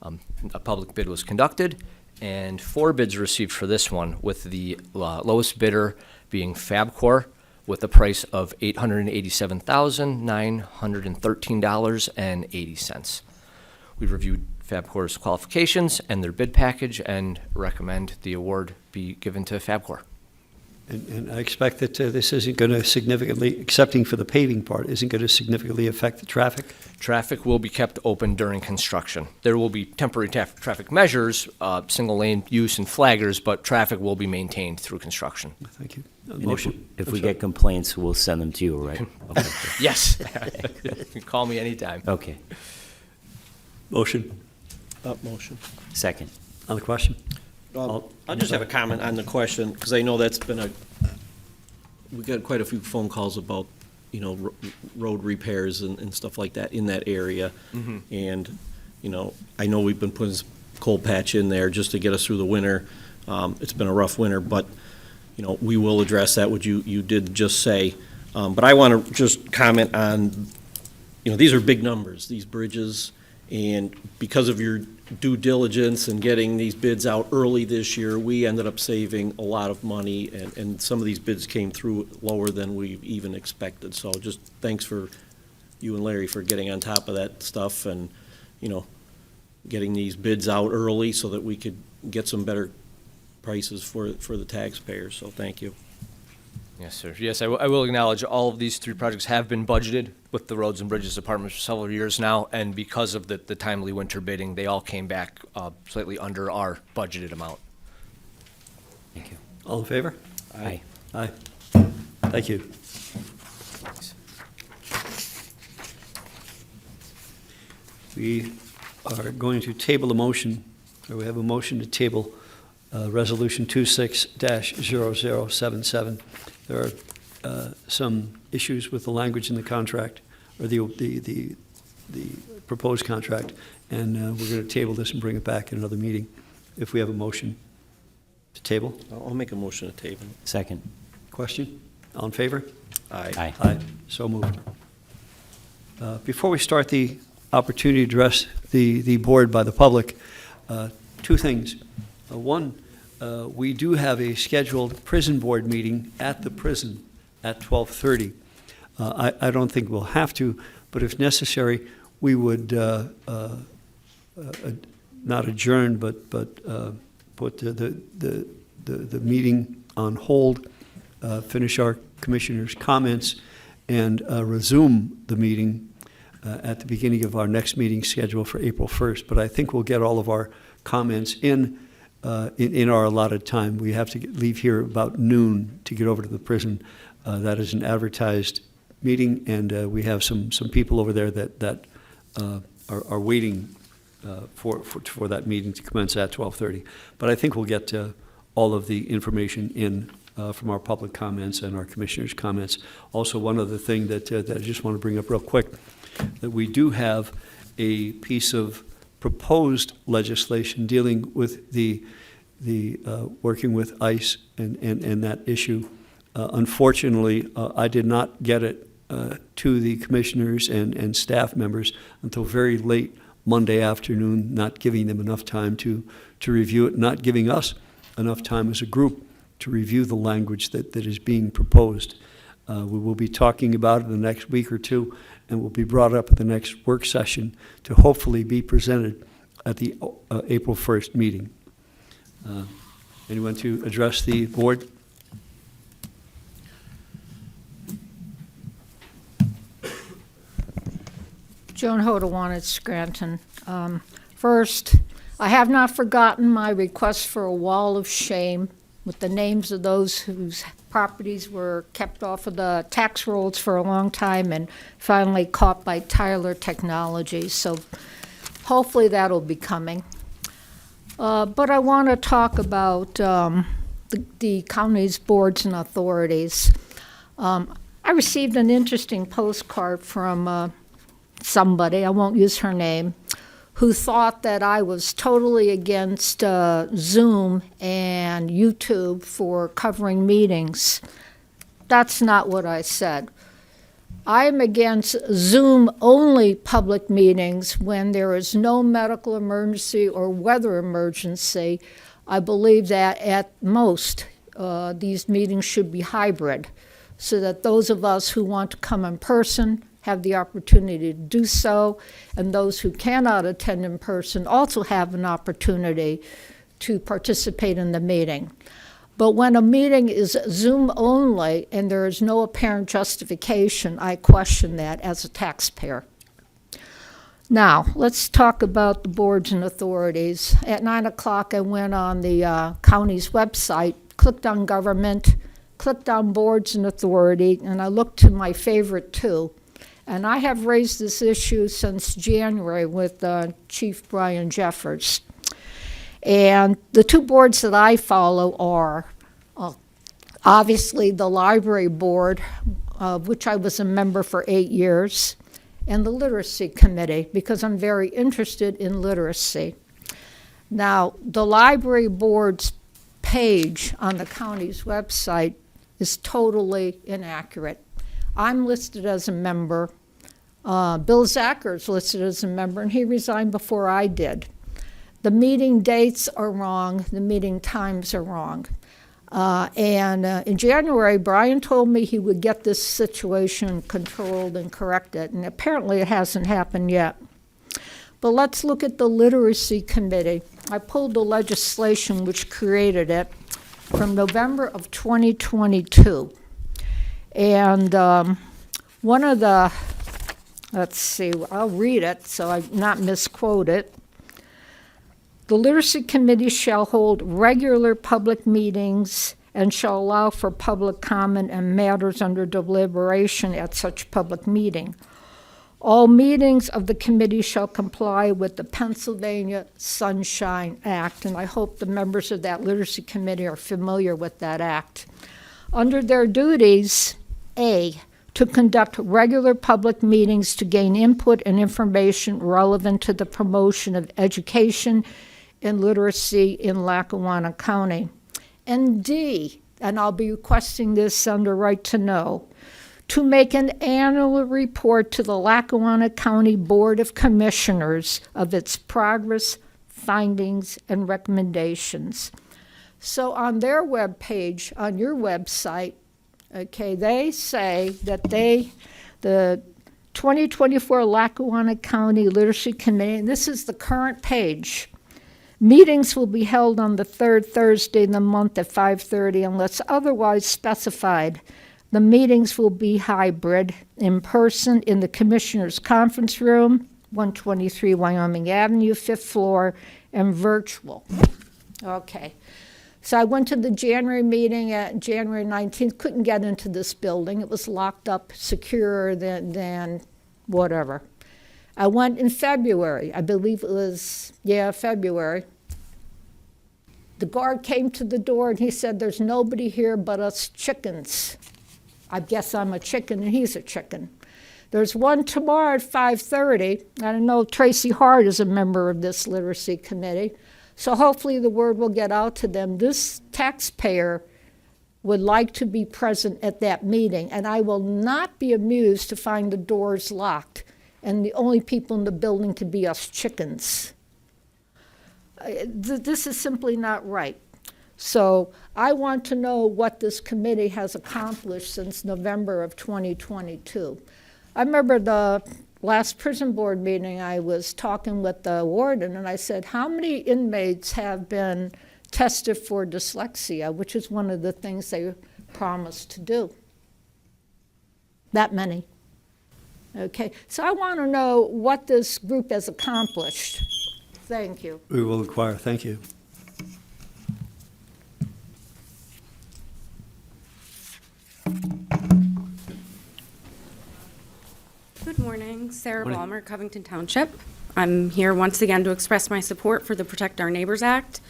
A public bid was conducted, and 4 bids received for this one, with the lowest bidder being Fabcor, with a price of $887,913.80. We've reviewed Fabcor's qualifications and their bid package and recommend the award be given to Fabcor. And I expect that this isn't going to significantly, excepting for the paving part, isn't going to significantly affect the traffic? Traffic will be kept open during construction. There will be temporary traffic measures, single lane use and flaggers, but traffic will be maintained through construction. Thank you. And Motion? If we get complaints, we'll send them to you, right? Okay. Yes. You can call me anytime. Okay. Motion Motion. Second. on the question? I just have a comment on the question, because I know that's been we got quite a few phone calls about, road repairs and stuff like that in that area. And, I know we've been putting some coal patch in there just to get us through the winter. It's been a rough winter, but, we will address that, what you did just say. But I want to just comment on, these are big numbers, these bridges, and because of your due diligence and getting these bids out early this year, we ended up saving a lot of money, and some of these bids came through lower than we even expected. So just thanks for you and Larry for getting on top of that stuff and, getting these bids out early so that we could get some better prices for the taxpayers. So thank you. Yes, sir. Yes, I will acknowledge all of these 3 projects have been budgeted with the Roads and Bridges Department for several years now, and because of the timely winter bidding, they all came back slightly under our budgeted amount. Thank you. All in favor? Aye. Aye. Thank you. We are going to table a motion, or we have a motion to table Resolution 26-0077. There are some issues with the language in the contract, or the proposed contract, and we're going to table this and bring it back in another meeting if we have a motion to table. I'll make a motion to table. Second. Question? All in favor? Aye. Aye. Aye. So moved. Before we start the opportunity to address the board by the public, 2 things. One, we do have a scheduled prison board meeting at the prison at 12:30. I don't think we'll have to, but if necessary, we would not adjourn, but put the meeting on hold, finish our commissioners' comments, and resume the meeting at the beginning of our next meeting scheduled for April 1st. But I think we'll get all of our comments in our allotted time. We have to leave here about noon to get over to the prison. That is an advertised meeting, and we have some people over there that are waiting for that meeting to commence at 12:30. But I think we'll get all of the information in from our public comments and our commissioners' comments. Also, one other thing that I just want to bring up real quick, that we do have a piece of proposed legislation dealing with the working with ICE and that issue. Unfortunately, I did not get it to the commissioners and staff members until very late Monday afternoon, not giving them enough time to review it, not giving us enough time as a group to review the language that is being proposed. We will be talking about it in the next week or two, and will be brought up at the next work session to hopefully be presented at the April 1st meeting. Anyone to address the board? Joan Hodawanit, Scranton. First, I have not forgotten my request for a wall of shame with the names of those whose properties were kept off of the tax rolls for a long time and finally caught by Tyler Technologies. So hopefully that'll be coming. But I want to talk about the county's boards and authorities. I received an interesting postcard from somebody, I won't use her name, who thought that I was totally against Zoom and YouTube for covering meetings. That's not what I said. I'm against Zoom-only public meetings when there is no medical emergency or weather emergency. I believe that at most, these meetings should be hybrid, so that those of us who want to come in person have the opportunity to do so, and those who cannot attend in person also have an opportunity to participate in the meeting. But when a meeting is Zoom only and there is no apparent justification, I question that as a taxpayer. Now, let's talk about the boards and authorities. At 9 o'clock, I went on the county's website, clicked on government, clicked on boards and authority, and I looked to my favorite two. And I have raised this issue since January with Chief Brian Jeffers. And the two boards that I follow are obviously the library board, of which I was a member for 8 years, and the literacy committee, because I'm very interested in literacy. Now, the library board's page on the county's website is totally inaccurate. I'm listed as a member. Bill Zacker's listed as a member, and he resigned before I did. The meeting dates are wrong. The meeting times are wrong. In January, Brian told me he would get this situation controlled and corrected, and apparently it hasn't happened yet. But let's look at the literacy committee. I pulled the legislation which created it from November of 2022. And one of the, let's see, I'll read it so I not misquote it. The Literacy Committee shall hold regular public meetings and shall allow for public comment and matters under deliberation at such public meeting. All meetings of the committee shall comply with the Pennsylvania Sunshine Act, and I hope the members of that Literacy Committee are familiar with that act. Under their duties, A, to conduct regular public meetings to gain input and information relevant to the promotion of education and literacy in Lackawanna County. And D, and I'll be requesting this under right to know, to make an annual report to the Lackawanna County Board of Commissioners of its progress, findings, and recommendations. So on their webpage, on your website, okay, they say that the 2024 Lackawanna County Literacy Committee, and this is the current page, meetings will be held on the third Thursday in the month at 5:30 unless otherwise specified. The meetings will be hybrid, in person in the Commissioners' Conference Room, 123 Wyoming Avenue, 5th floor, and virtual. Okay. So I went to the January meeting at January 19th, couldn't get into this building. It was locked up, secure than whatever. I went in February, I believe it was, February. The guard came to the door and he said, "There's nobody here but us chickens." I guess I'm a chicken and he's a chicken. There's one tomorrow at 5:30. I know Tracy Hart is a member of this literacy committee, so hopefully the word will get out to them. This taxpayer would like to be present at that meeting, and I will not be amused to find the doors locked and the only people in the building to be us chickens. This is simply not right. So I want to know what this committee has accomplished since November of 2022. I remember the last prison board meeting, I was talking with the warden, and I said, how many inmates have been tested for dyslexia, which is one of the things they promised to do? That many. Okay, so I want to know what this group has accomplished. Thank you. We will inquire. Thank you. Good morning, Sarah Balmer, Covington Township. I'm here once again to express my support for the Protect Our Neighbors Act.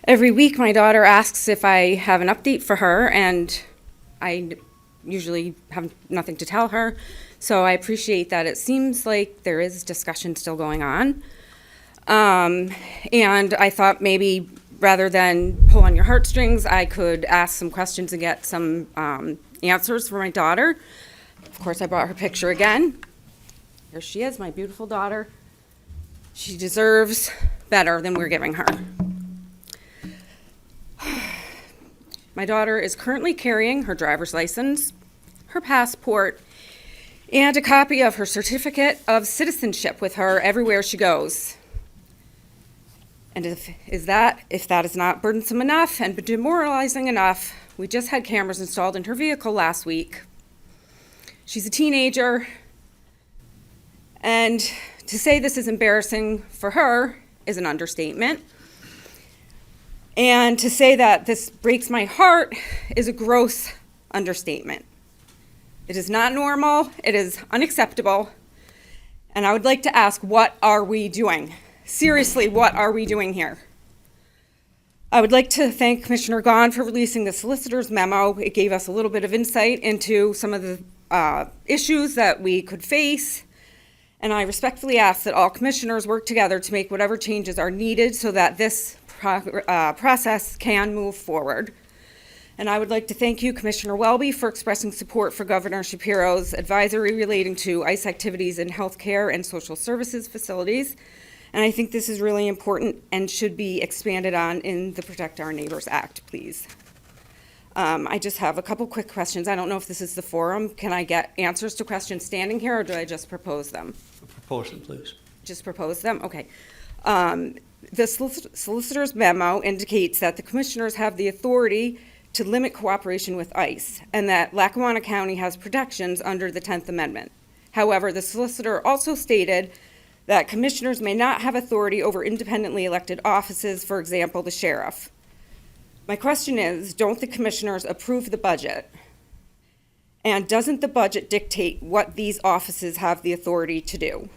Every week, my daughter asks if I have an update for her, and I usually have nothing to tell her. So I appreciate that. It seems like there is discussion still going on. And I thought maybe rather than pull on your heartstrings, I could ask some questions and get some answers for my daughter. Of course, I brought her picture again. Here she is, my beautiful daughter. She deserves better than we're giving her. My daughter is currently carrying her driver's license, her passport, and a copy of her certificate of citizenship with her everywhere she goes. And if that is not burdensome enough and demoralizing enough, we just had cameras installed in her vehicle last week. She's a teenager, and to say this is embarrassing for her is an understatement. And to say that this breaks my heart is a gross understatement. It is not normal, it is unacceptable, and I would like to ask, what are we doing? Seriously, what are we doing here? I would like to thank Commissioner Gahn for releasing the solicitor's memo. It gave us a little bit of insight into some of the issues that we could face, and I respectfully ask that all commissioners work together to make whatever changes are needed so that this process can move forward. And I would like to thank you, Commissioner Welby, for expressing support for Governor Shapiro's advisory relating to ICE activities in healthcare and social services facilities. And I think this is really important and should be expanded on in the Protect Our Neighbors Act, please. I just have a couple quick questions. I don't know if this is the forum. Can I get answers to questions standing here, or do I just propose them? Propose them, please. Just propose them? Okay. The solicitor's memo indicates that the commissioners have the authority to limit cooperation with ICE, and that Lackawanna County has protections under the 10th Amendment. However, the solicitor also stated that commissioners may not have authority over independently elected offices, for example, the sheriff. My question is, don't the commissioners approve the budget? And doesn't the budget dictate what these offices have the authority to do?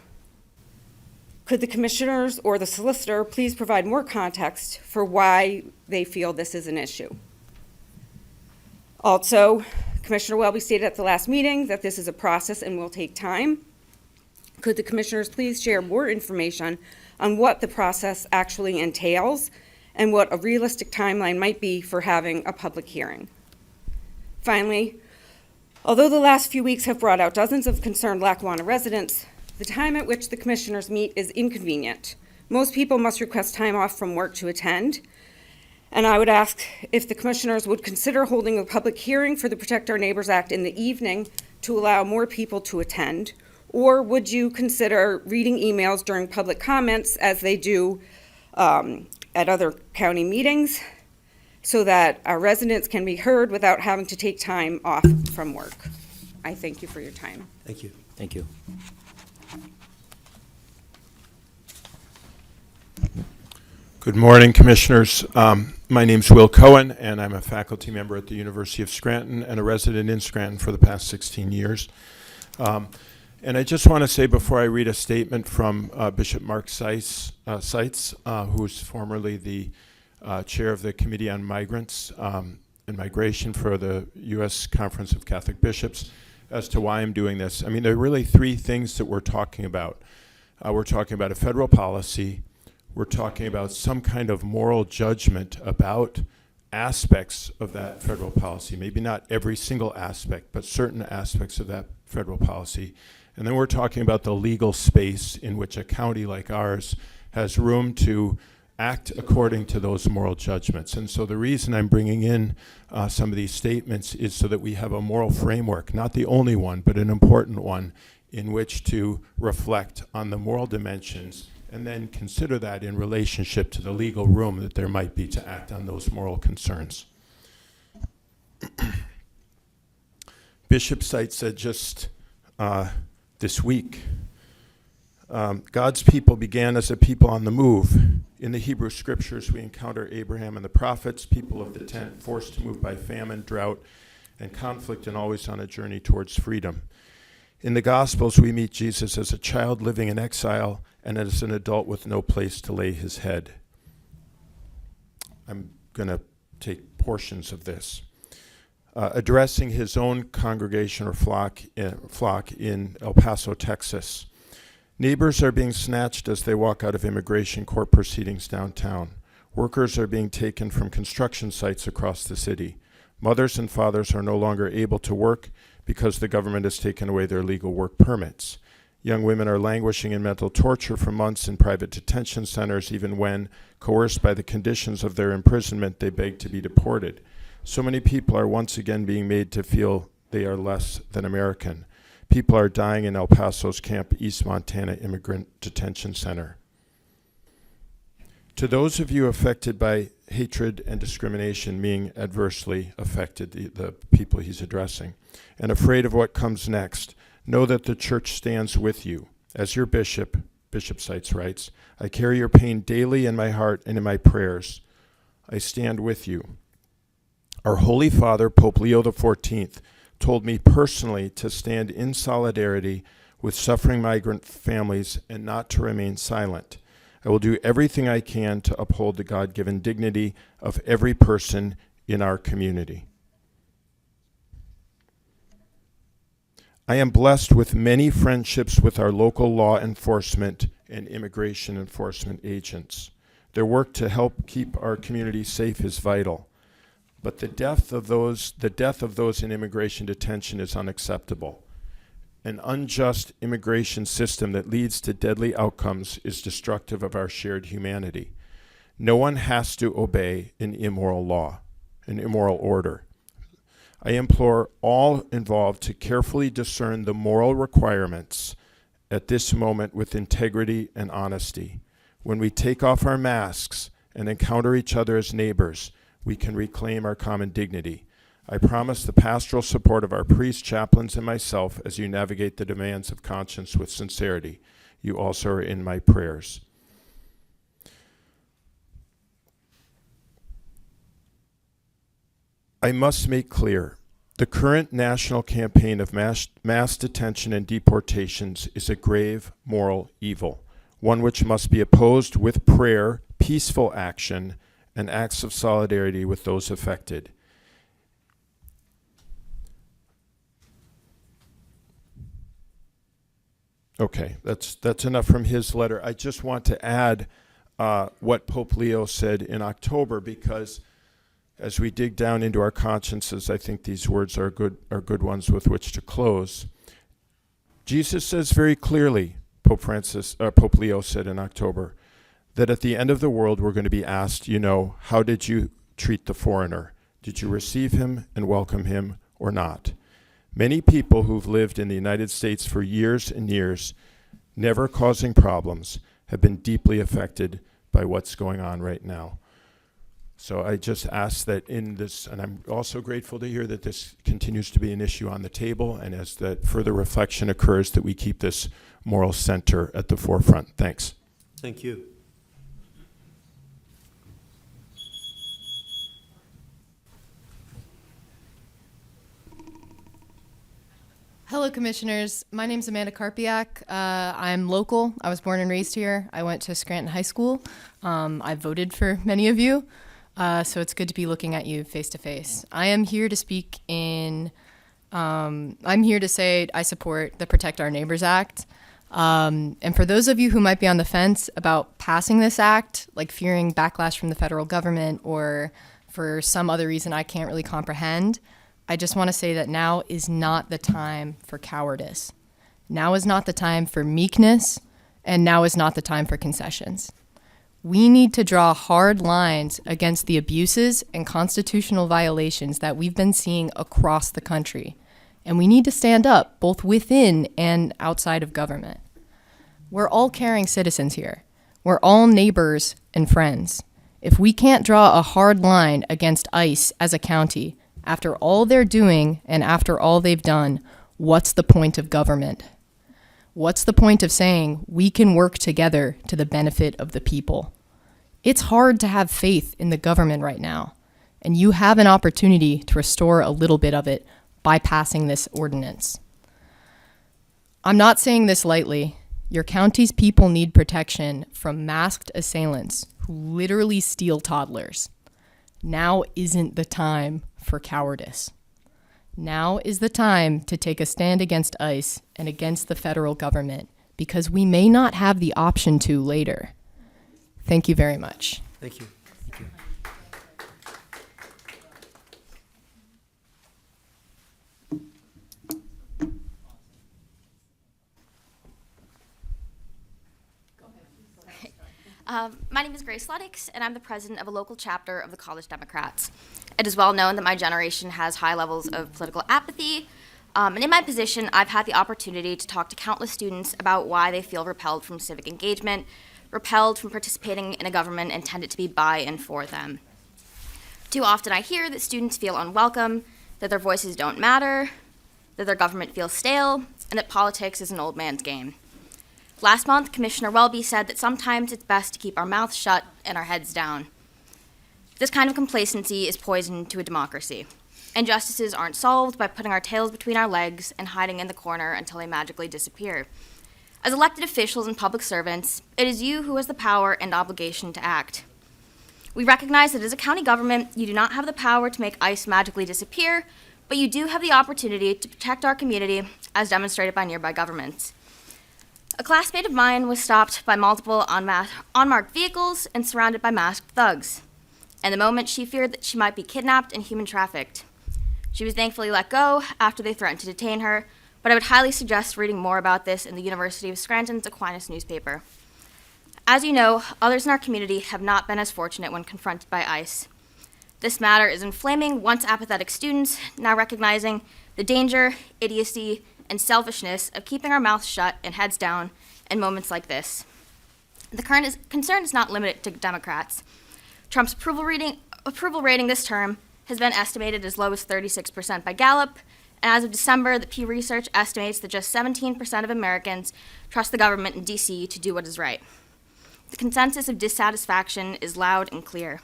Could the commissioners or the solicitor please provide more context for why they feel this is an issue? Also, Commissioner Welby stated at the last meeting that this is a process and will take time. Could the commissioners please share more information on what the process actually entails and what a realistic timeline might be for having a public hearing? Finally, although the last few weeks have brought out dozens of concerned Lackawanna residents, the time at which the commissioners meet is inconvenient. Most people must request time off from work to attend, and I would ask if the commissioners would consider holding a public hearing for the Protect Our Neighbors Act in the evening to allow more people to attend, or would you consider reading emails during public comments as they do at other county meetings so that our residents can be heard without having to take time off from work? I thank you for your time. Thank you. Thank you. Good morning, Commissioners. My name's Will Cohen, and I'm a faculty member at the University of Scranton and a resident in Scranton for the past 16 years. And I just want to say before I read a statement from Bishop Mark Seitz, who's formerly the chair of the Committee on Migrants and Migration for the U.S. Conference of Catholic Bishops, as to why I'm doing this. I mean, there are really three things that we're talking about. We're talking about a federal policy. We're talking about some kind of moral judgment about aspects of that federal policy, maybe not every single aspect, but certain aspects of that federal policy. And then we're talking about the legal space in which a county like ours has room to act according to those moral judgments. And so the reason I'm bringing in some of these statements is so that we have a moral framework, not the only one, but an important one, in which to reflect on the moral dimensions and then consider that in relationship to the legal room that there might be to act on those moral concerns. Bishop Seitz said just this week, God's people began as a people on the move. In the Hebrew scriptures, we encounter Abraham and the prophets, people of the tent, forced to move by famine, drought, and conflict, and always on a journey towards freedom. In the Gospels, we meet Jesus as a child living in exile and as an adult with no place to lay his head. I'm going to take portions of this. Addressing his own congregation or flock in El Paso, Texas. Neighbors are being snatched as they walk out of immigration court proceedings downtown. Workers are being taken from construction sites across the city. Mothers and fathers are no longer able to work because the government has taken away their legal work permits. Young women are languishing in mental torture for months in private detention centers, even when, coerced by the conditions of their imprisonment, they beg to be deported. So many people are once again being made to feel they are less than American. People are dying in El Paso's Camp East Montana Immigrant Detention Center. To those of you affected by hatred and discrimination, meaning adversely affected, the people he's addressing, and afraid of what comes next, know that the church stands with you. As your bishop, Bishop Seitz writes, I carry your pain daily in my heart and in my prayers. I stand with you. Our Holy Father, Pope Leo XIV, told me personally to stand in solidarity with suffering migrant families and not to remain silent. I will do everything I can to uphold the God-given dignity of every person in our community. I am blessed with many friendships with our local law enforcement and immigration enforcement agents. Their work to help keep our community safe is vital. But the death of those in immigration detention is unacceptable. An unjust immigration system that leads to deadly outcomes is destructive of our shared humanity. No one has to obey an immoral law, an immoral order. I implore all involved to carefully discern the moral requirements at this moment with integrity and honesty. When we take off our masks and encounter each other as neighbors, we can reclaim our common dignity. I promise the pastoral support of our priests, chaplains, and myself as you navigate the demands of conscience with sincerity. You also are in my prayers. I must make clear, the current national campaign of mass detention and deportations is a grave moral evil, one which must be opposed with prayer, peaceful action, and acts of solidarity with those affected. Okay, that's enough from his letter. I just want to add what Pope Leo said in October, because as we dig down into our consciences, I think these words are good ones with which to close. Jesus says very clearly, Pope Leo said in October, that at the end of the world we're going to be asked, how did you treat the foreigner? Did you receive him and welcome him or not? Many people who've lived in the United States for years and years, never causing problems, have been deeply affected by what's going on right now. So I just ask that in this, and I'm also grateful to hear that this continues to be an issue on the table, and as that further reflection occurs, that we keep this moral center at the forefront. Thanks. Thank you. Hello, Commissioners. My name is Amanda Karpiak. I'm local. I was born and raised here. I went to Scranton High School. I voted for many of you, so it's good to be looking at you face to face. I am here to speak I'm here to say I support the Protect Our Neighbors Act. And for those of you who might be on the fence about passing this act, like fearing backlash from the federal government or for some other reason I can't really comprehend, I just want to say that now is not the time for cowardice. Now is not the time for meekness, and now is not the time for concessions. We need to draw hard lines against the abuses and constitutional violations that we've been seeing across the country. And we need to stand up both within and outside of government. We're all caring citizens here. We're all neighbors and friends. If we can't draw a hard line against ICE as a county, after all they're doing and after all they've done, what's the point of government? What's the point of saying we can work together to the benefit of the people? It's hard to have faith in the government right now, and you have an opportunity to restore a little bit of it by passing this ordinance. I'm not saying this lightly. Your county's people need protection from masked assailants who literally steal toddlers. Now isn't the time for cowardice. Now is the time to take a stand against ICE and against the federal government, because we may not have the option to later. Thank you very much. Thank you. Thank you. My name is Grace Luddix, and I'm the president of a local chapter of the College Democrats. It is well known that my generation has high levels of political apathy, And in my position, I've had the opportunity to talk to countless students about why they feel repelled from civic engagement, repelled from participating in a government intended to be by and for them. Too often I hear that students feel unwelcome, that their voices don't matter, that their government feels stale, and that politics is an old man's game. Last month, Commissioner Welby said that sometimes it's best to keep our mouths shut and our heads down. This kind of complacency is poison to a democracy. Injustices aren't solved by putting our tails between our legs and hiding in the corner until they magically disappear. As elected officials and public servants, it is you who has the power and obligation to act. We recognize that as a county government, you do not have the power to make ICE magically disappear, but you do have the opportunity to protect our community as demonstrated by nearby governments. A classmate of mine was stopped by multiple unmarked vehicles and surrounded by masked thugs. In the moment, she feared that she might be kidnapped and human trafficked. She was thankfully let go after they threatened to detain her, but I would highly suggest reading more about this in the University of Scranton's Aquinas newspaper. As you know, others in our community have not been as fortunate when confronted by ICE. This matter is inflaming once apathetic students, now recognizing the danger, idiocy, and selfishness of keeping our mouths shut and heads down in moments like this. The current concern is not limited to Democrats. Trump's approval rating this term has been estimated as low as 36% by Gallup, and as of December, the Pew Research estimates that just 17% of Americans trust the government in D.C. to do what is right. The consensus of dissatisfaction is loud and clear.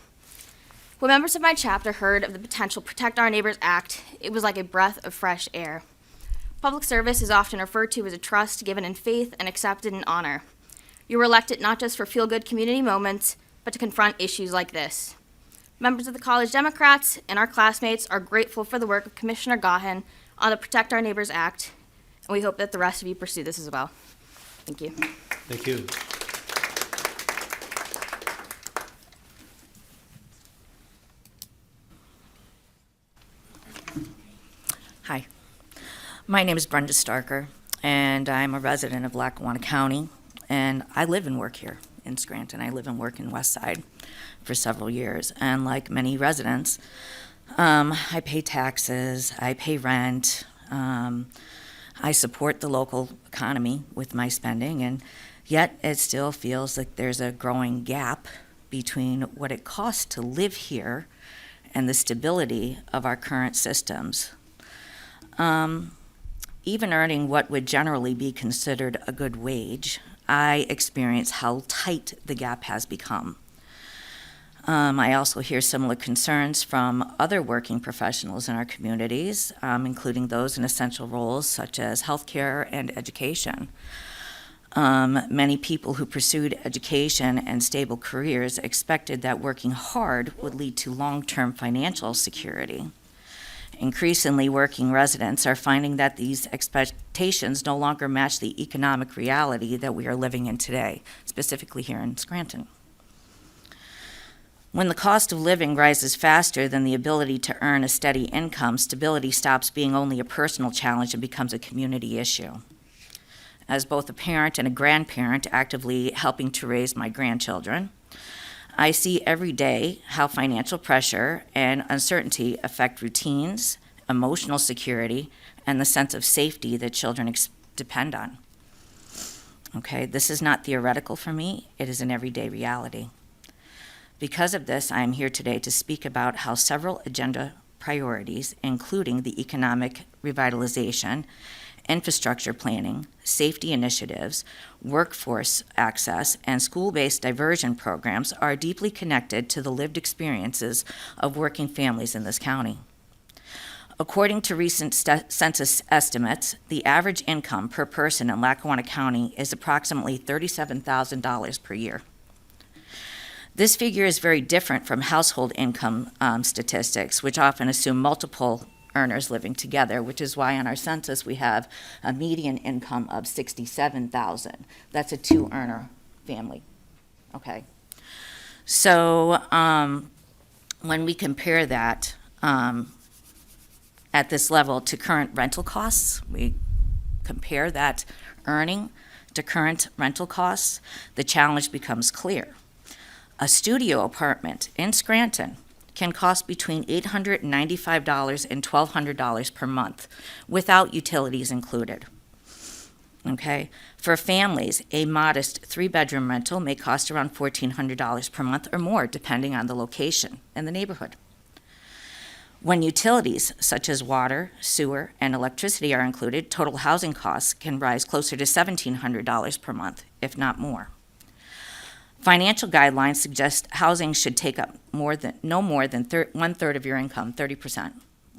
When members of my chapter heard of the potential Protect Our Neighbors Act, it was like a breath of fresh air. Public service is often referred to as a trust given in faith and accepted in honor. You were elected not just for feel-good community moments, but to confront issues like this. Members of the College Democrats and our classmates are grateful for the work of Commissioner Gahan on the Protect Our Neighbors Act, and we hope that the rest of you pursue this as well. Thank you. Thank you. Hi, my name is Brenda Starker, and I'm a resident of Lackawanna County, and I live and work here in Scranton. I live and work in West Side for several years, and like many residents, I pay taxes, I pay rent, I support the local economy with my spending, and yet it still feels like there's a growing gap between what it costs to live here and the stability of our current systems. Even earning what would generally be considered a good wage, I experience how tight the gap has become. I also hear similar concerns from other working professionals in our communities, including those in essential roles such as healthcare and education. Many people who pursued education and stable careers expected that working hard would lead to long-term financial security. Increasingly, working residents are finding that these expectations no longer match the economic reality that we are living in today, specifically here in Scranton. When the cost of living rises faster than the ability to earn a steady income, stability stops being only a personal challenge and becomes a community issue. As both a parent and a grandparent actively helping to raise my grandchildren, I see every day how financial pressure and uncertainty affect routines, emotional security, and the sense of safety that children depend on. Okay, this is not theoretical for me, it is an everyday reality. Because of this, I am here today to speak about how several agenda priorities, including the economic revitalization, infrastructure planning, safety initiatives, workforce access, and school-based diversion programs are deeply connected to the lived experiences of working families in this county. According to recent census estimates, the average income per person in Lackawanna County is approximately $37,000 per year. This figure is very different from household income statistics, which often assume multiple earners living together, which is why on our census we have a median income of $67,000. That's a two-earner family, okay? So when we compare that at this level to current rental costs, we compare that earning to current rental costs, the challenge becomes clear. A studio apartment in Scranton can cost between $895 and $1,200 per month, without utilities included. Okay? For families, a modest 3-bedroom rental may cost around $1,400 per month or more, depending on the location and the neighborhood. When utilities such as water, sewer, and electricity are included, total housing costs can rise closer to $1,700 per month, if not more. Financial guidelines suggest housing should take up no more than 1/3 of your income, 30%.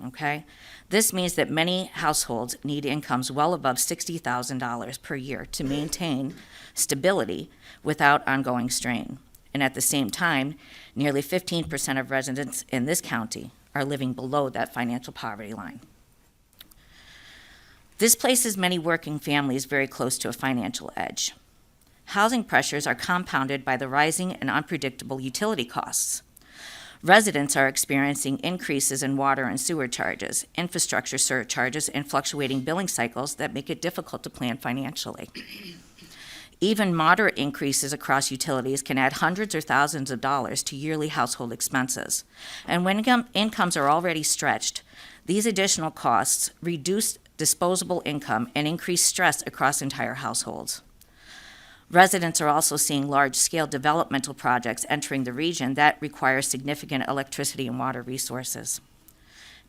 Okay? This means that many households need incomes well above $60,000 per year to maintain stability without ongoing strain. And at the same time, nearly 15% of residents in this county are living below that financial poverty line. This places many working families very close to a financial edge. Housing pressures are compounded by the rising and unpredictable utility costs. Residents are experiencing increases in water and sewer charges, infrastructure surcharges, and fluctuating billing cycles that make it difficult to plan financially. Even moderate increases across utilities can add hundreds or thousands of dollars to yearly household expenses. And when incomes are already stretched, these additional costs reduce disposable income and increase stress across entire households. Residents are also seeing large-scale developmental projects entering the region that require significant electricity and water resources.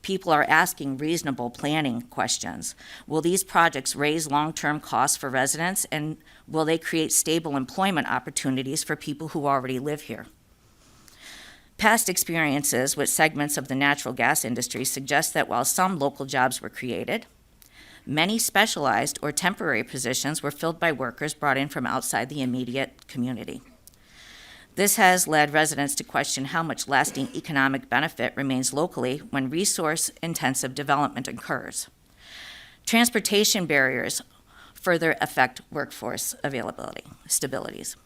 People are asking reasonable planning questions. Will these projects raise long-term costs for residents, and will they create stable employment opportunities for people who already live here? Past experiences with segments of the natural gas industry suggest that while some local jobs were created, many specialized or temporary positions were filled by workers brought in from outside the immediate community. This has led residents to question how much lasting economic benefit remains locally when resource-intensive development occurs. Transportation barriers further affect workforce stabilities.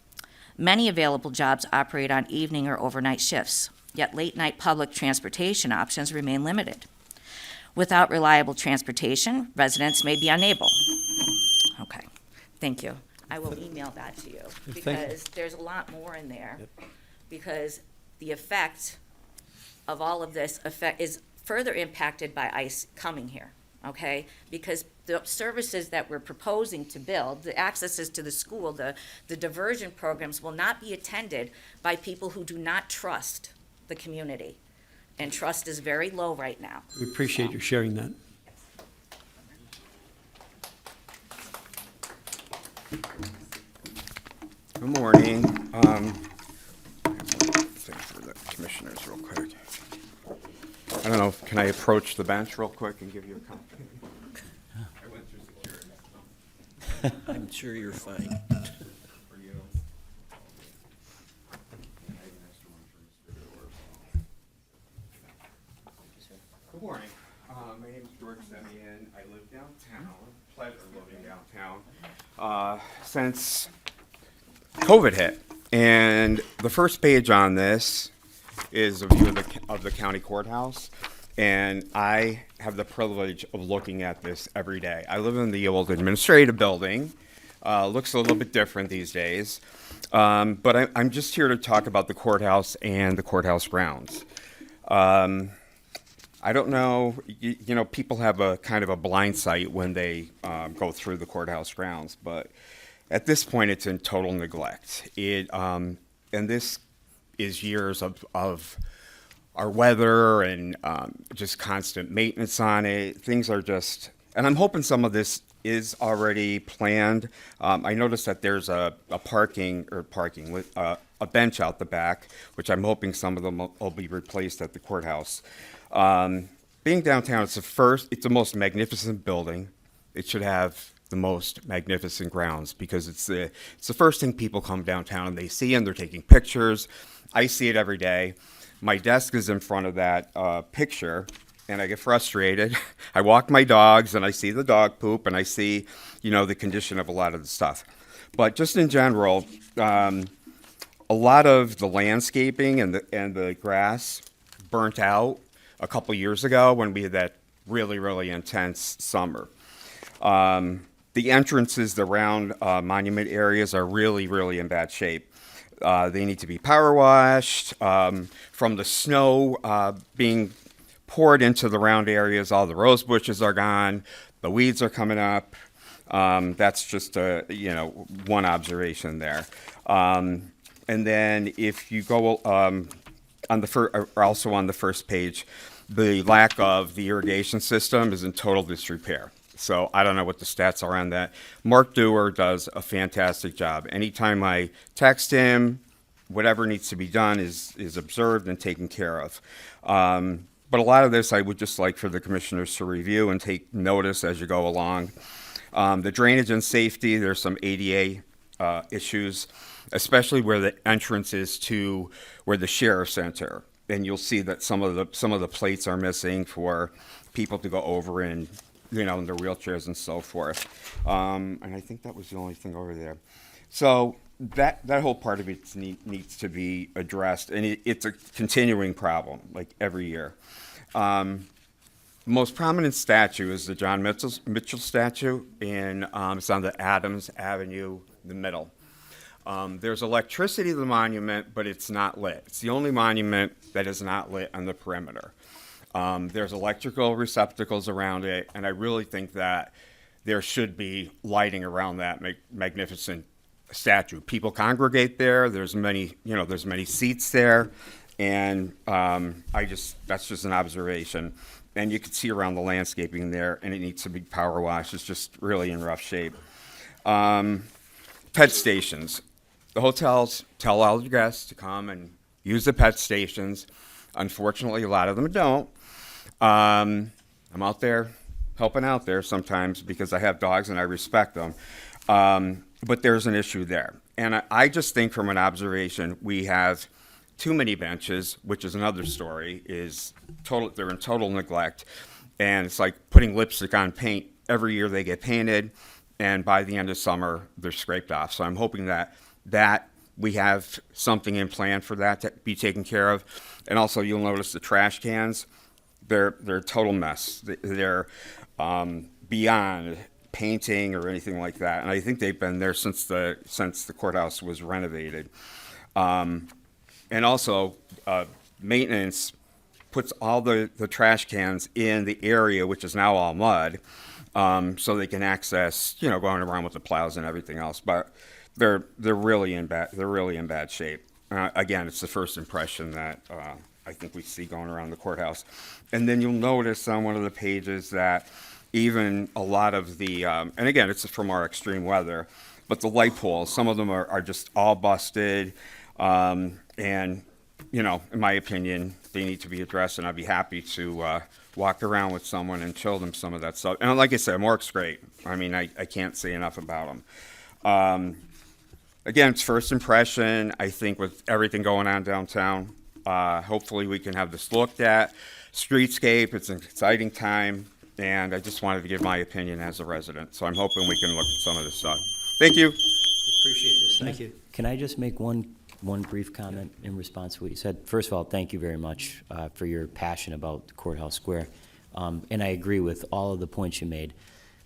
Many available jobs operate on evening or overnight shifts, yet late-night public transportation options remain limited. Without reliable transportation, residents may be unable. Okay, thank you. I will email that to you, because there's a lot more in there. Because the effect of all of this is further impacted by ICE coming here, okay? Because the services that we're proposing to build, the accesses to the school, the diversion programs will not be attended by people who do not trust the community. And trust is very low right now. We appreciate you sharing that. Good morning. Thing for the commissioners real quick. I don't know, can I approach the bench real quick and give you a copy? I went through security. I'm sure you're fine. For you. Good morning. My name is George Semyon. I live downtown. Pleasure living downtown. Since COVID hit, and the first page on this is a view of the county courthouse, and I have the privilege of looking at this every day. I live in the old administrative building. Looks a little bit different these days, but I'm just here to talk about the courthouse and the courthouse grounds. I don't know, you know, people have a kind of a blind sight when they go through the courthouse grounds, but at this point, it's in total neglect. And this is years of our weather and just constant maintenance on it. Things are just, and I'm hoping some of this is already planned. I noticed that there's a bench out the back, which I'm hoping some of them will be replaced at the courthouse. Being downtown, it's the most magnificent building. It should have the most magnificent grounds, because it's the first thing people come downtown and they see, and they're taking pictures. I see it every day. My desk is in front of that picture, and I get frustrated. I walk my dogs, and I see the dog poop, and I see, you know, the condition of a lot of the stuff. But just in general, a lot of the landscaping and the grass burnt out a couple years ago when we had that really, really intense summer. The entrances, the round monument areas are really, really in bad shape. They need to be power washed. From the snow being poured into the round areas, all the rose bushes are gone. The weeds are coming up. That's just one observation there. And then if you go on also on the first page, the lack of the irrigation system is in total disrepair. So I don't know what the stats are on that. Mark Dewar does a fantastic job. Anytime I text him, whatever needs to be done is observed and taken care of. But a lot of this I would just like for the commissioners to review and take notice as you go along. The drainage and safety, there's some ADA issues, especially where the entrance is to where the sheriff's enter. And you'll see that some of the plates are missing for people to go over in their wheelchairs and so forth. And I think that was the only thing over there. So that whole part of it needs to be addressed, and it's a continuing problem, like every year. Most prominent statue is the John Mitchell statue, and it's on the Adams Avenue, the middle. There's electricity to the monument, but it's not lit. It's the only monument that is not lit on the perimeter. There's electrical receptacles around it, and I really think that there should be lighting around that magnificent statue. People congregate there. There's many seats there, and that's just an observation. And you can see around the landscaping there, and it needs to be power washed. It's just really in rough shape. Pet stations. The hotels tell all the guests to come and use the pet stations. Unfortunately, a lot of them don't. I'm out there helping out there sometimes because I have dogs and I respect them. But there's an issue there. And I just think from an observation, we have too many benches, which is another story, they're in total neglect. And it's like putting lipstick on paint. Every year they get painted, and by the end of summer, they're scraped off. So I'm hoping that we have something in plan for that to be taken care of. And also, you'll notice the trash cans, they're a total mess. They're beyond painting or anything like that. And I think they've been there since the courthouse was renovated. And also, maintenance puts all the trash cans in the area, which is now all mud, so they can access, going around with the plows and everything else. But they're really in bad shape. Again, it's the first impression that I think we see going around the courthouse. And then you'll notice on one of the pages that even a lot of the, and again, it's from our extreme weather, but the light poles, some of them are just all busted. And, in my opinion, they need to be addressed, and I'd be happy to walk around with someone and show them some of that stuff. And like I said, Mark's great. I mean, I can't say enough about him. Again, it's first impression. I think with everything going on downtown, hopefully we can have this looked at. Streetscape, it's an exciting time, and I just wanted to give my opinion as a resident. So I'm hoping we can look at some of this stuff. Thank you. Appreciate this. Thank you. Can I just make one brief comment in response to what you said? First of all, thank you very much for your passion about the Courthouse Square. And I agree with all of the points you made.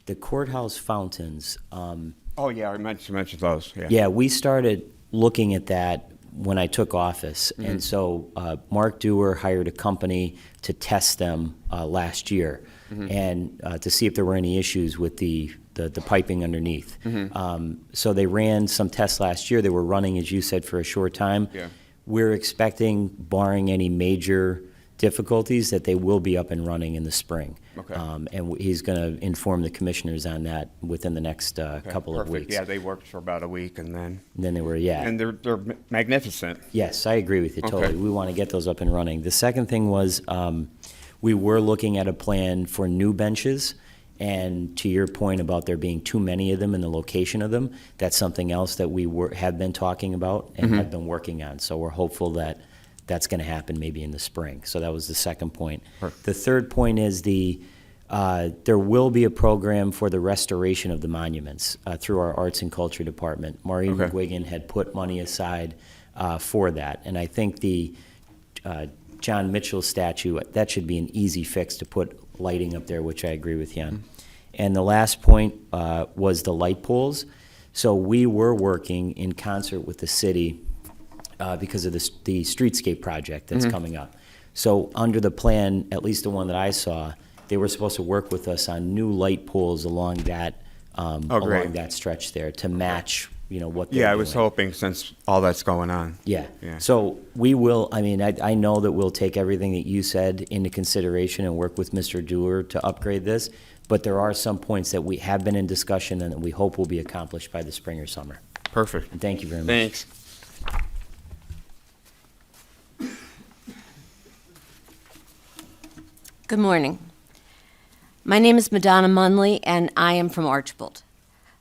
The courthouse fountains. Oh, yeah, I meant to mention those. Yeah, we started looking at that when I took office. Mm-hmm. And so Mark Dewar hired a company to test them last year, mm-hmm. and to see if there were any issues with the piping underneath. Mm-hmm. So they ran some tests last year. They were running, as you said, for a short time. Yeah. We're expecting, barring any major difficulties, that they will be up and running in the spring. Okay. And he's going to inform the commissioners on that within the next couple of weeks. Yeah, they worked for about a week, and then they were, yeah. And they're magnificent. Yes, I agree with you totally. Okay. We want to get those up and running. The second thing was we were looking at a plan for new benches. And to your point about there being too many of them and the location of them, that's something else that we have been talking about and Mm-hmm. have been working on. So we're hopeful that that's going to happen maybe in the spring. So that was the second point. Perfect. The third point is there will be a program for the restoration of the monuments through our Arts and Culture Department. Maureen Okay. McGuigan had put money aside for that. And I think the John Mitchell statue, that should be an easy fix to put lighting up there, which I agree with you on. Mm-hmm. And the last point was the light poles. So we were working in concert with the city because of the streetscape project that's coming up. So under the plan, at least the one that I saw, they were supposed to work with us on new light poles along that along that stretch there to match, what they're Yeah, I doing. was hoping since all that's going on. Yeah. Yeah. So we will, I know that we'll take everything that you said into consideration and work with Mr. Dewar to upgrade this, but there are some points that we have been in discussion and that we hope will be accomplished by the spring or summer. Perfect. And thank you very much. Thanks. Good morning. My name is Madonna Munley, and I am from Archbold.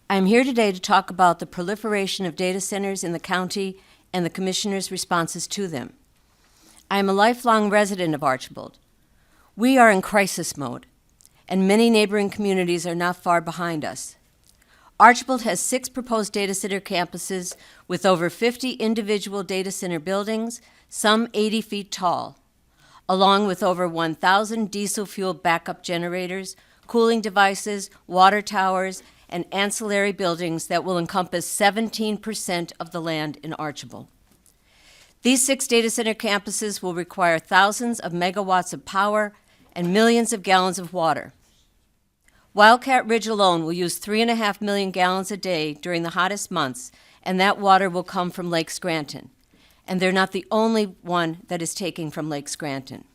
I am here today to talk about the proliferation of data centers in the county and the Commissioner's responses to them. I am a lifelong resident of Archbold. We are in crisis mode, and many neighboring communities are not far behind us. Archbold has 6 proposed data center campuses with over 50 individual data center buildings, some 80 feet tall, along with over 1,000 diesel-fueled backup generators, cooling devices, water towers, and ancillary buildings that will encompass 17% of the land in Archbold. These 6 data center campuses will require thousands of megawatts of power and millions of gallons of water. Wildcat Ridge alone will use 3.5 million gallons a day during the hottest months, and that water will come from Lake Scranton. And they're not the only one that is taking from Lake Scranton.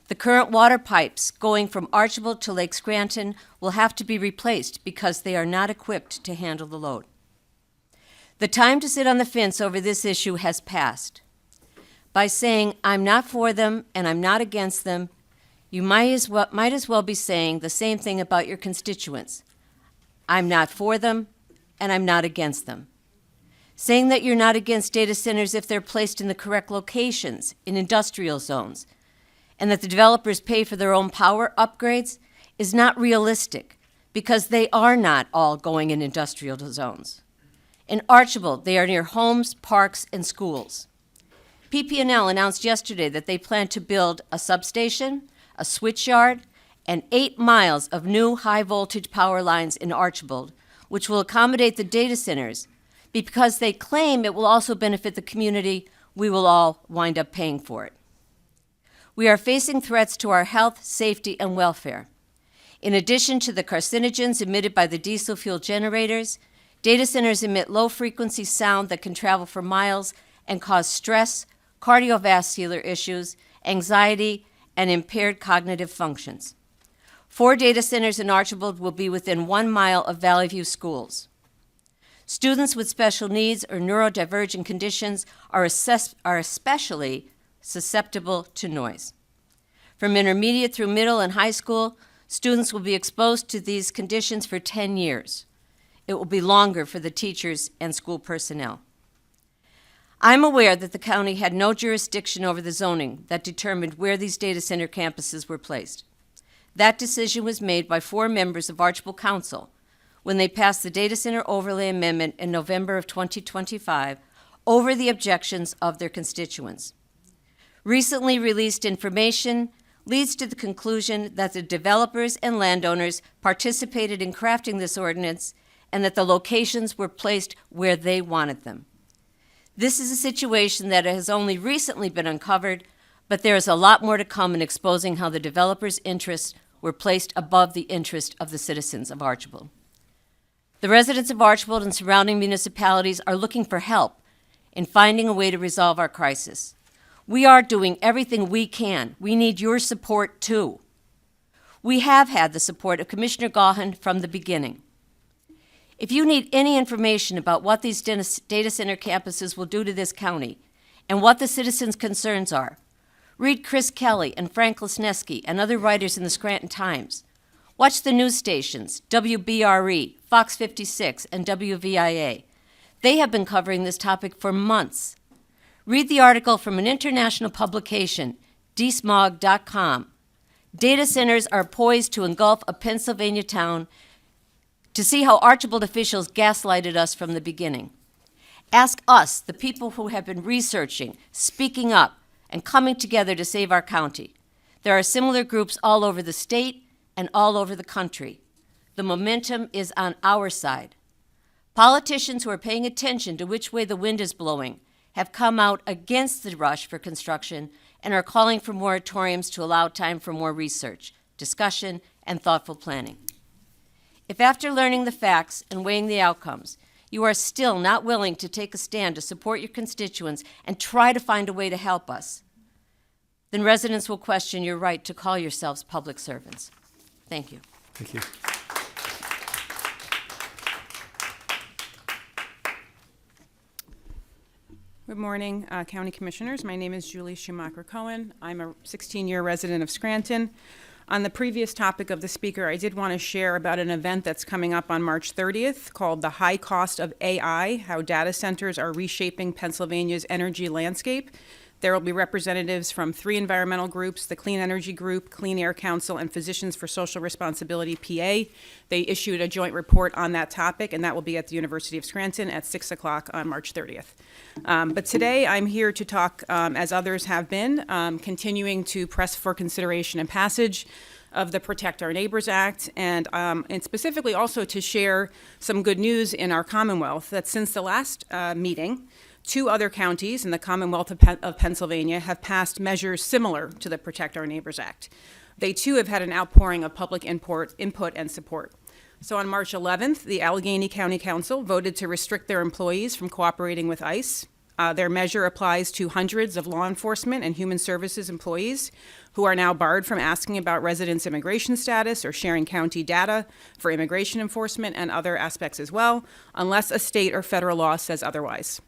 The current water pipes going from Archbold to Lake Scranton will have to be replaced because they are not equipped to handle the load. The time to sit on the fence over this issue has passed. By saying, I'm not for them and I'm not against them, you might as well be saying the same thing about your constituents. I'm not for them and I'm not against them. Saying that you're not against data centers if they're placed in the correct locations, in industrial zones, and that the developers pay for their own power upgrades is not realistic because they are not all going in industrial zones. In Archbold, they are near homes, parks, and schools. PP&L announced yesterday that they plan to build a substation, a switchyard, and 8 miles of new high-voltage power lines in Archbold, which will accommodate the data centers because they claim it will also benefit the community. We will all wind up paying for it. We are facing threats to our health, safety, and welfare. In addition to the carcinogens emitted by the diesel fuel generators, data centers emit low-frequency sound that can travel for miles and cause stress, cardiovascular issues, anxiety, and impaired cognitive functions. 4 data centers in Archbold will be within 1 mile of Valley View schools. Students with special needs or neurodivergent conditions are especially susceptible to noise. From intermediate through middle and high school, students will be exposed to these conditions for 10 years. It will be longer for the teachers and school personnel. I'm aware that the county had no jurisdiction over the zoning that determined where these data center campuses were placed. That decision was made by 4 members of Archbold Council when they passed the Data Center Overlay Amendment in November of 2025 over the objections of their constituents. Recently released information leads to the conclusion that the developers and landowners participated in crafting this ordinance and that the locations were placed where they wanted them. This is a situation that has only recently been uncovered, but there is a lot more to come in exposing how the developers' interests were placed above the interest of the citizens of Archbold. The residents of Archbold and surrounding municipalities are looking for help in finding a way to resolve our crisis. We are doing everything we can. We need your support, too. We have had the support of Commissioner Gahan from the beginning. If you need any information about what these data center campuses will do to this county and what the citizens' concerns are, read Chris Kelly and Frank Lesneski and other writers in the Scranton Times. Watch the news stations, WBRE, Fox 56, and WVIA. They have been covering this topic for months. Read the article from an international publication, dsmog.com. Data centers are poised to engulf a Pennsylvania town, to see how Archbold officials gaslighted us from the beginning. Ask us, the people who have been researching, speaking up, and coming together to save our county. There are similar groups all over the state and all over the country. The momentum is on our side. Politicians who are paying attention to which way the wind is blowing have come out against the rush for construction and are calling for moratoriums to allow time for more research, discussion, and thoughtful planning. If after learning the facts and weighing the outcomes, you are still not willing to take a stand to support your constituents and try to find a way to help us, then residents will question your right to call yourselves public servants. Thank you. Thank you. Good morning, County Commissioners. My name is Julie Schumacher-Cohen. I'm a 16-year resident of Scranton. On the previous topic of the speaker, I did want to share about an event that's coming up on March 30th called The High Cost of AI, How Data Centers Are Reshaping Pennsylvania's Energy Landscape. There will be representatives from 3 environmental groups, the Clean Energy Group, Clean Air Council, and Physicians for Social Responsibility, PA. They issued a joint report on that topic, and that will be at the University of Scranton at 6 o'clock on March 30th. But today I'm here to talk, as others have been, continuing to press for consideration and passage of the Protect Our Neighbors Act, and specifically also to share some good news in our Commonwealth that since the last meeting, 2 other counties in the Commonwealth of Pennsylvania have passed measures similar to the Protect Our Neighbors Act. They too have had an outpouring of public input and support. So on March 11th, the Allegheny County Council voted to restrict their employees from cooperating with ICE. Their measure applies to hundreds of law enforcement and human services employees who are now barred from asking about residents' immigration status or sharing county data for immigration enforcement and other aspects as well, unless a state or federal law says otherwise.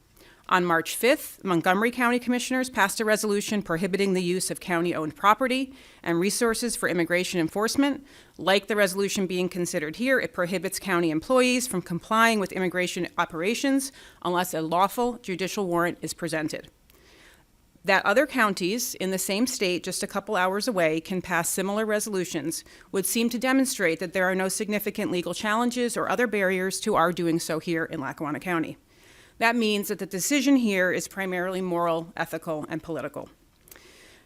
On March 5th, Montgomery County Commissioners passed a resolution prohibiting the use of county-owned property and resources for immigration enforcement. Like the resolution being considered here, it prohibits county employees from complying with immigration operations unless a lawful judicial warrant is presented. That other counties in the same state just a couple hours away can pass similar resolutions would seem to demonstrate that there are no significant legal challenges or other barriers to our doing so here in Lackawanna County. That means that the decision here is primarily moral, ethical, and political.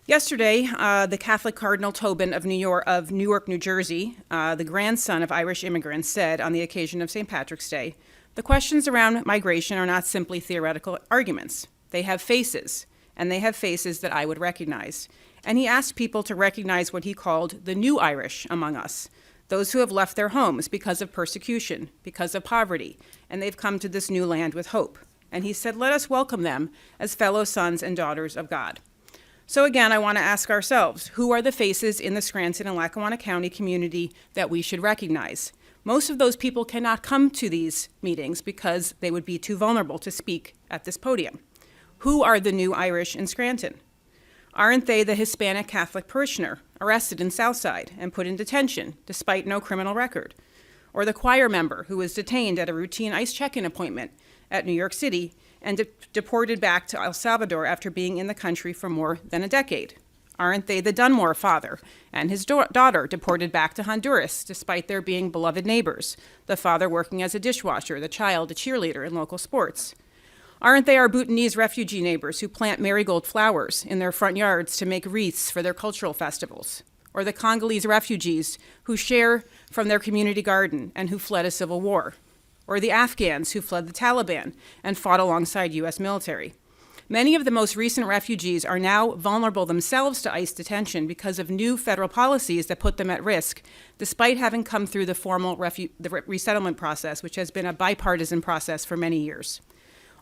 Yesterday, the Catholic Cardinal Tobin of Newark, New Jersey, the grandson of Irish immigrants, said on the occasion of St. Patrick's Day, "The questions around migration are not simply theoretical arguments. They have faces, and they have faces that I would recognize." And he asked people to recognize what he called the new Irish among us, those who have left their homes because of persecution, because of poverty, and they've come to this new land with hope. And he said, let us welcome them as fellow sons and daughters of God. So again, I want to ask ourselves, who are the faces in the Scranton and Lackawanna County community that we should recognize? Most of those people cannot come to these meetings because they would be too vulnerable to speak at this podium. Who are the new Irish in Scranton? Aren't they the Hispanic Catholic parishioner arrested in Southside and put in detention despite no criminal record? Or the choir member who was detained at a routine ICE check-in appointment at New York City and deported back to El Salvador after being in the country for more than a decade? Aren't they the Dunmore father and his daughter deported back to Honduras despite their being beloved neighbors, the father working as a dishwasher, the child a cheerleader in local sports? Aren't they our Bhutanese refugee neighbors who plant marigold flowers in their front yards to make wreaths for their cultural festivals? Or the Congolese refugees who share from their community garden and who fled a civil war? Or the Afghans who fled the Taliban and fought alongside U.S. military? Many of the most recent refugees are now vulnerable themselves to ICE detention because of new federal policies that put them at risk, despite having come through the formal resettlement process, which has been a bipartisan process for many years.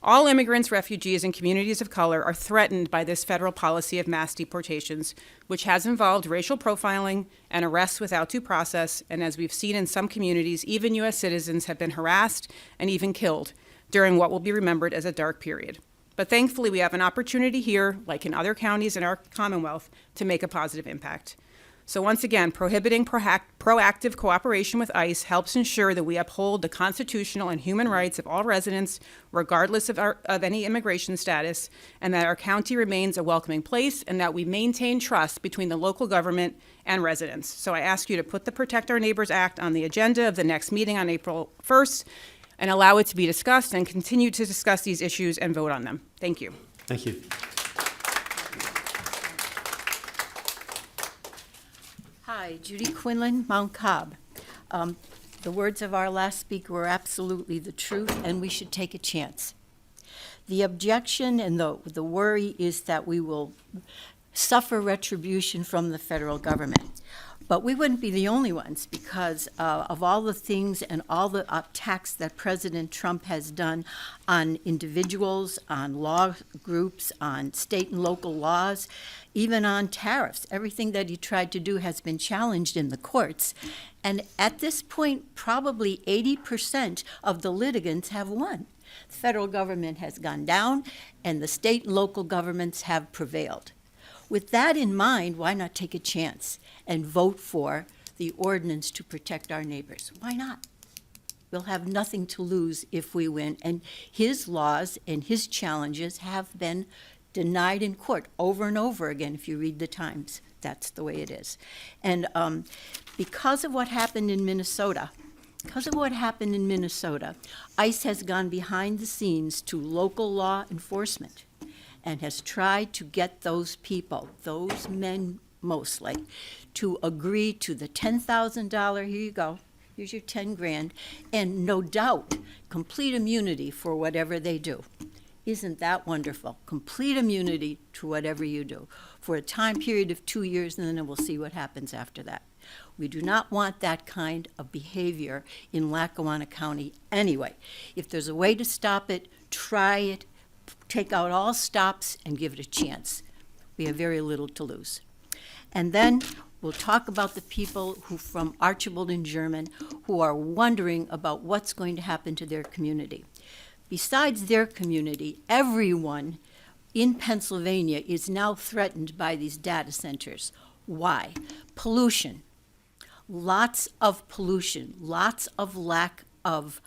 All immigrants, refugees, and communities of color are threatened by this federal policy of mass deportations, which has involved racial profiling and arrests without due process, and as we've seen in some communities, even U.S. citizens have been harassed and even killed during what will be remembered as a dark period. But thankfully, we have an opportunity here, like in other counties in our Commonwealth, to make a positive impact. So once again, prohibiting proactive cooperation with ICE helps ensure that we uphold the constitutional and human rights of all residents, regardless of any immigration status, and that our county remains a welcoming place, and that we maintain trust between the local government and residents. So I ask you to put the Protect Our Neighbors Act on the agenda of the next meeting on April 1st, and allow it to be discussed and continue to discuss these issues and vote on them. Thank you. Thank you. Hi, Judy Quinlan, Mount Cobb. The words of our last speaker were absolutely the truth, and we should take a chance. The objection and the worry is that we will suffer retribution from the federal government. But we wouldn't be the only ones because of all the things and all the attacks that President Trump has done on individuals, on law groups, on state and local laws, even on tariffs. Everything that he tried to do has been challenged in the courts. And at this point, probably 80% of the litigants have won. The federal government has gone down, and the state and local governments have prevailed. With that in mind, why not take a chance and vote for the ordinance to protect our neighbors? Why not? We'll have nothing to lose if we win. And his laws and his challenges have been denied in court over and over again. If you read the Times, that's the way it is. And because of what happened in Minnesota, ICE has gone behind the scenes to local law enforcement and has tried to get those people, those men mostly, to agree to the $10,000, here you go, here's your 10 grand, and no doubt, complete immunity for whatever they do. Isn't that wonderful? Complete immunity to whatever you do for a time period of 2 years, and then we'll see what happens after that. We do not want that kind of behavior in Lackawanna County anyway. If there's a way to stop it, try it, take out all stops and give it a chance. We have very little to lose. And then we'll talk about the people who from Archibald and German who are wondering about what's going to happen to their community. Besides their community, everyone in Pennsylvania is now threatened by these data centers. Why? Pollution. Lots of pollution, lots of lack of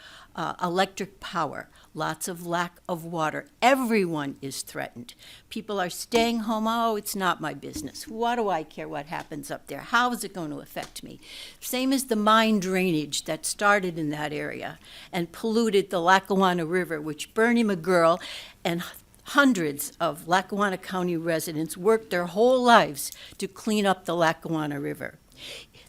electric power, lots of lack of water. Everyone is threatened. People are staying home. Oh, it's not my business. What do I care what happens up there? How is it going to affect me? Same as the mine drainage that started in that area and polluted the Lackawanna River, which Bernie McGurl and hundreds of Lackawanna County residents worked their whole lives to clean up the Lackawanna River.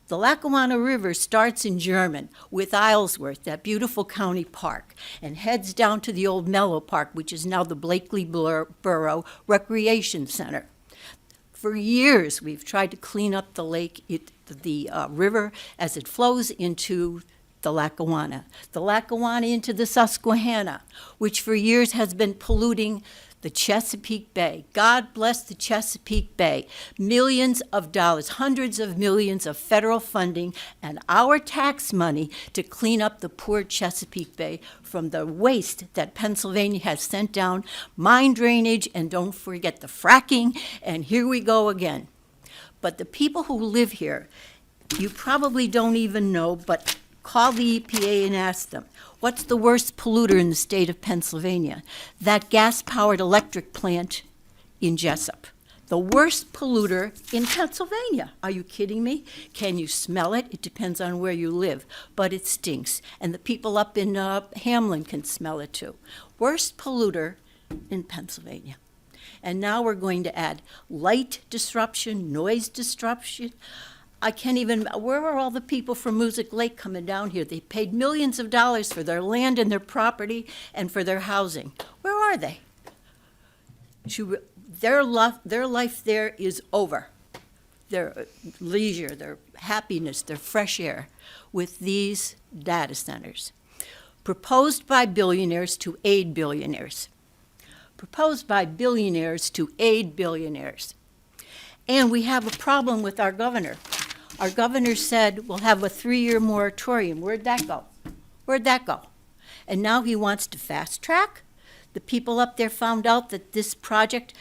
The Lackawanna River starts in German with Islesworth, that beautiful county park, and heads down to the old Mellow Park, which is now the Blakely Borough Recreation Center. For years, we've tried to clean up the lake, the river, as it flows into the Lackawanna into the Susquehanna, which for years has been polluting the Chesapeake Bay. God bless the Chesapeake Bay. Millions of dollars, hundreds of millions of federal funding and our tax money to clean up the poor Chesapeake Bay from the waste that Pennsylvania has sent down, mine drainage, and don't forget the fracking, and here we go again. But the people who live here, you probably don't even know, but call the EPA and ask them, what's the worst polluter in the state of Pennsylvania? That gas-powered electric plant in Jessup. The worst polluter in Pennsylvania. Are you kidding me? Can you smell it? It depends on where you live, but it stinks. And the people up in Hamlin can smell it too. Worst polluter in Pennsylvania. And now we're going to add light disruption, noise disruption. I can't even, where are all the people from Music Lake coming down here? They paid millions of dollars for their land and their property and for their housing. Where are they? Their life there is over. Their leisure, their happiness, their fresh air with these data centers. Proposed by billionaires to aid billionaires. Proposed by billionaires to aid billionaires. And we have a problem with our governor. Our governor said we'll have a 3-year moratorium. Where'd that go? Where'd that go? And now he wants to fast track. The people up there found out that this project,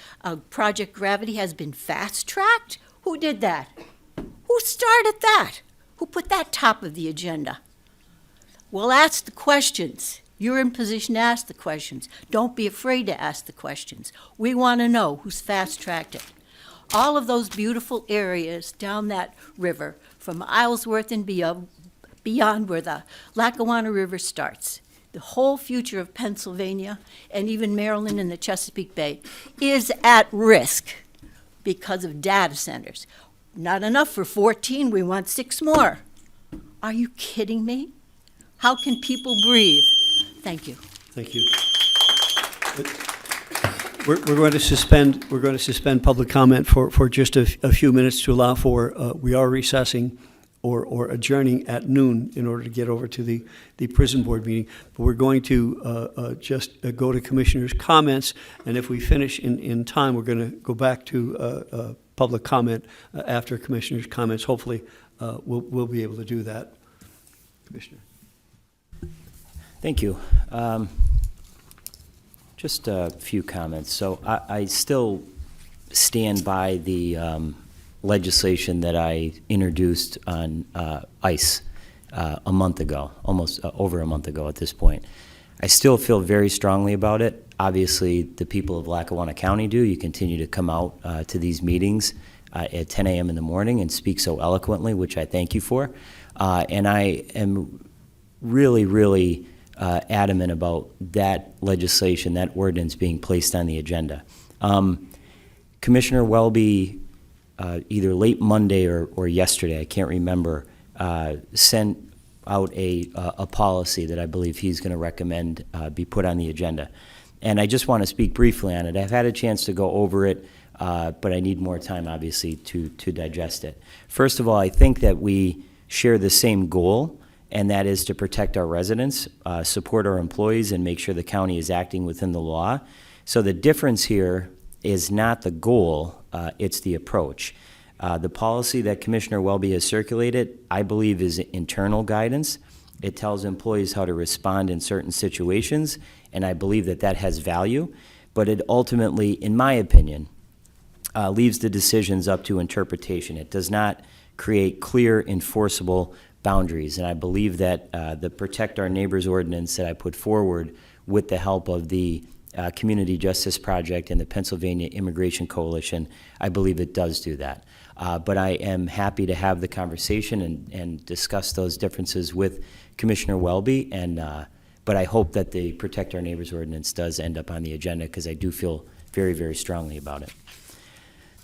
Project Gravity, has been fast tracked. Who did that? Who started that? Who put that top of the agenda? Well, ask the questions. You're in position to ask the questions. Don't be afraid to ask the questions. We want to know who's fast tracked it. All of those beautiful areas down that river, from Islesworth and beyond where the Lackawanna River starts, the whole future of Pennsylvania and even Maryland and the Chesapeake Bay is at risk because of data centers. Not enough for 14, we want 6 more. Are you kidding me? How can people breathe? Thank you. Thank you. We're going to suspend public comment for just a few minutes to allow for, we are recessing or adjourning at noon in order to get over to the prison board meeting. But we're going to just go to commissioners' comments, and if we finish in time, we're going to go back to public comment after commissioners' comments. Hopefully, we'll be able to do that. Commissioner. Thank you. Just a few comments. So I still stand by the legislation that I introduced on ICE a month ago, almost over a month ago at this point. I still feel very strongly about it. Obviously, the people of Lackawanna County do. You continue to come out to these meetings at 10 a.m. in the morning and speak so eloquently, which I thank you for. And I am really, really adamant about that legislation, that ordinance being placed on the agenda. Commissioner Welby, either late Monday or yesterday, I can't remember, sent out a policy that I believe he's going to recommend be put on the agenda. And I just want to speak briefly on it. I've had a chance to go over it, but I need more time, obviously, to digest it. First of all, I think that we share the same goal, and that is to protect our residents, support our employees, and make sure the county is acting within the law. So the difference here is not the goal, it's the approach. The policy that Commissioner Welby has circulated, I believe, is internal guidance. It tells employees how to respond in certain situations, and I believe that that has value. But it ultimately, in my opinion, leaves the decisions up to interpretation. It does not create clear, enforceable boundaries. And I believe that the Protect Our Neighbors ordinance that I put forward with the help of the Community Justice Project and the Pennsylvania Immigration Coalition, I believe it does do that. But I am happy to have the conversation and discuss those differences with Commissioner Welby. But I hope that the Protect Our Neighbors ordinance does end up on the agenda, because I do feel very, very strongly about it.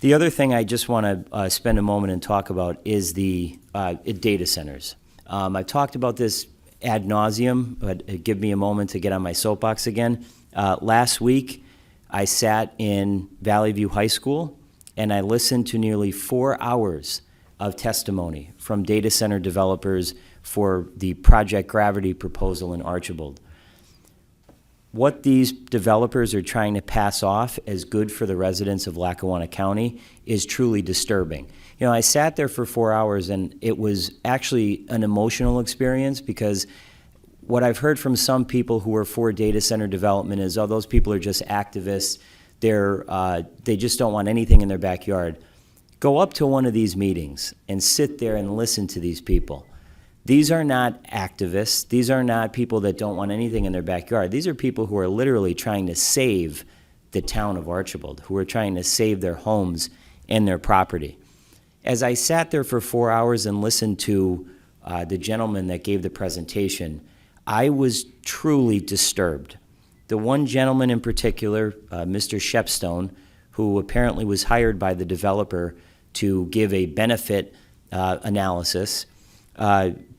The other thing I just want to spend a moment and talk about is the data centers. I've talked about this ad nauseum, but give me a moment to get on my soapbox again. Last week, I sat in Valley View High School, and I listened to nearly 4 hours of testimony from data center developers for the Project Gravity proposal in Archibald. What these developers are trying to pass off as good for the residents of Lackawanna County is truly disturbing. You know, I sat there for 4 hours, and it was actually an emotional experience, because what I've heard from some people who are for data center development is, oh, those people are just activists. They just don't want anything in their backyard. Go up to one of these meetings and sit there and listen to these people. These are not activists. These are not people that don't want anything in their backyard. These are people who are literally trying to save the town of Archibald, who are trying to save their homes and their property. As I sat there for 4 hours and listened to the gentleman that gave the presentation, I was truly disturbed. The one gentleman in particular, Mr. Shepstone, who apparently was hired by the developer to give a benefit analysis,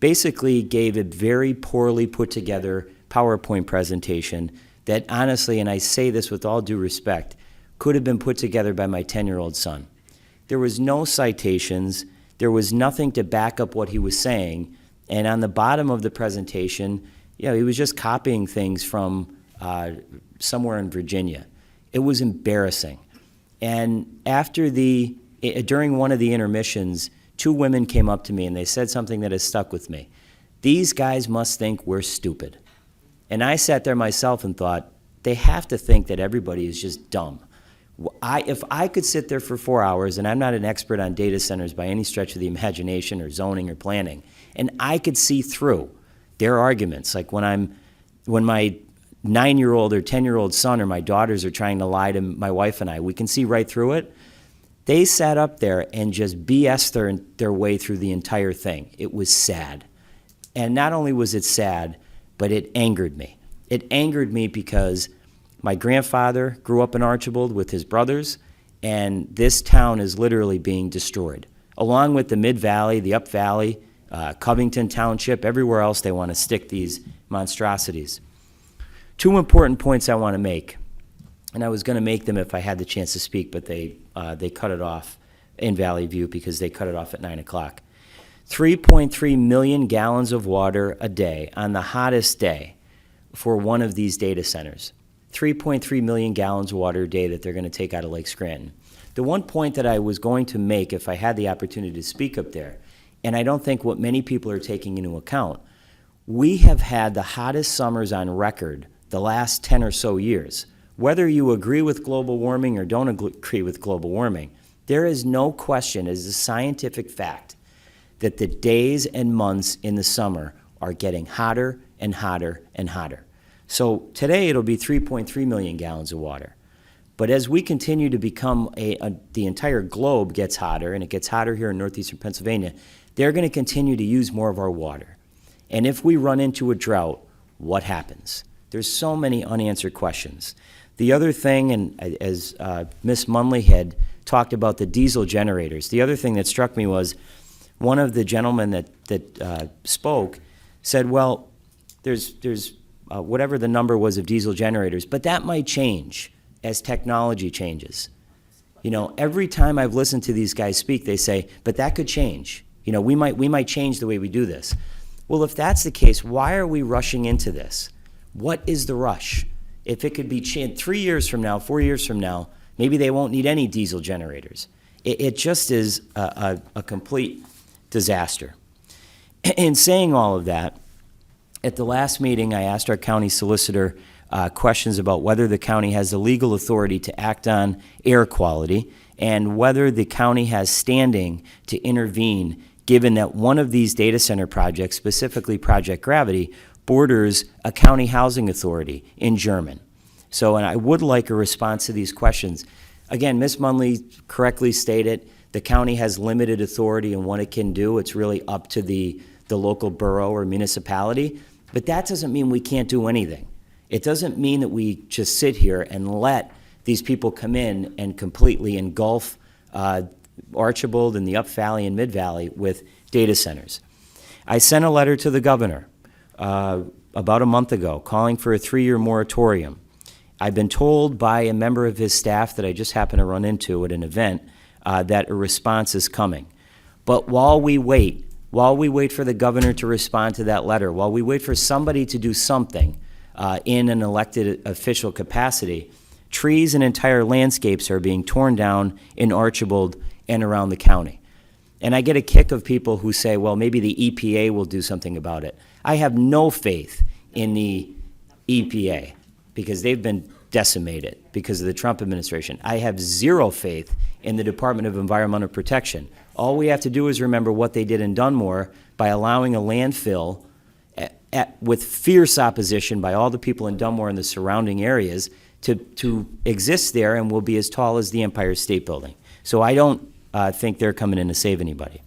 basically gave a very poorly put together PowerPoint presentation that honestly, and I say this with all due respect, could have been put together by my 10-year-old son. There was no citations, there was nothing to back up what he was saying, and on the bottom of the presentation, you know, he was just copying things from somewhere in Virginia. It was embarrassing. And during one of the intermissions, 2 women came up to me and they said something that has stuck with me. These guys must think we're stupid. And I sat there myself and thought, they have to think that everybody is just dumb. If I could sit there for 4 hours, and I'm not an expert on data centers by any stretch of the imagination or zoning or planning, and I could see through their arguments, like when my 9-year-old or 10-year-old son or my daughters are trying to lie to my wife and I, we can see right through it. They sat up there and just BS'd their way through the entire thing. It was sad. And not only was it sad, but it angered me. It angered me because my grandfather grew up in Archibald with his brothers, and this town is literally being destroyed. Along with the Mid-Valley, the Up Valley, Covington Township, everywhere else they want to stick these monstrosities. 2 important points I want to make. and I was going to make them if I had the chance to speak, but they cut it off in Valley View because they cut it off at 9 o'clock. 3.3 million gallons of water a day on the hottest day for one of these data centers. 3.3 million gallons of water a day that they're going to take out of Lake Scranton. The one point that I was going to make if I had the opportunity to speak up there, and I don't think what many people are taking into account, we have had the hottest summers on record the last 10 or so years. Whether you agree with global warming or don't agree with global warming, there is no question, as a scientific fact, that the days and months in the summer are getting hotter and hotter and hotter. So today it'll be 3.3 million gallons of water. But as we continue to become the entire globe gets hotter, and it gets hotter here in northeastern Pennsylvania, they're going to continue to use more of our water. And if we run into a drought, what happens? There's so many unanswered questions. The other thing, and as Ms. Munley had talked about the diesel generators, the other thing that struck me was one of the gentlemen that spoke said, well, there's whatever the number was of diesel generators, but that might change as technology changes. You know, every time I've listened to these guys speak, they say, but that could change. You know, we might change the way we do this. Well, if that's the case, why are we rushing into this? What is the rush? If it could be 3 years from now, 4 years from now, maybe they won't need any diesel generators. It just is a complete disaster. In saying all of that, at the last meeting, I asked our county solicitor questions about whether the county has the legal authority to act on air quality and whether the county has standing to intervene, given that one of these data center projects, specifically Project Gravity, borders a county housing authority in German. So, and I would like a response to these questions. Again, Ms. Munley correctly stated the county has limited authority in what it can do. It's really up to the local borough or municipality. But that doesn't mean we can't do anything. It doesn't mean that we just sit here and let these people come in and completely engulf Archibald and the Up Valley and Mid Valley with data centers. I sent a letter to the governor about a month ago calling for a 3-year moratorium. I've been told by a member of his staff that I just happened to run into at an event that a response is coming. But while we wait for the governor to respond to that letter, while we wait for somebody to do something in an elected official capacity, trees and entire landscapes are being torn down in Archibald and around the county. And I get a kick of people who say, well, maybe the EPA will do something about it. I have no faith in the EPA because they've been decimated because of the Trump administration. I have zero faith in the Department of Environmental Protection. All we have to do is remember what they did in Dunmore by allowing a landfill with fierce opposition by all the people in Dunmore and the surrounding areas to exist there and will be as tall as the Empire State Building. So I don't think they're coming in to save anybody.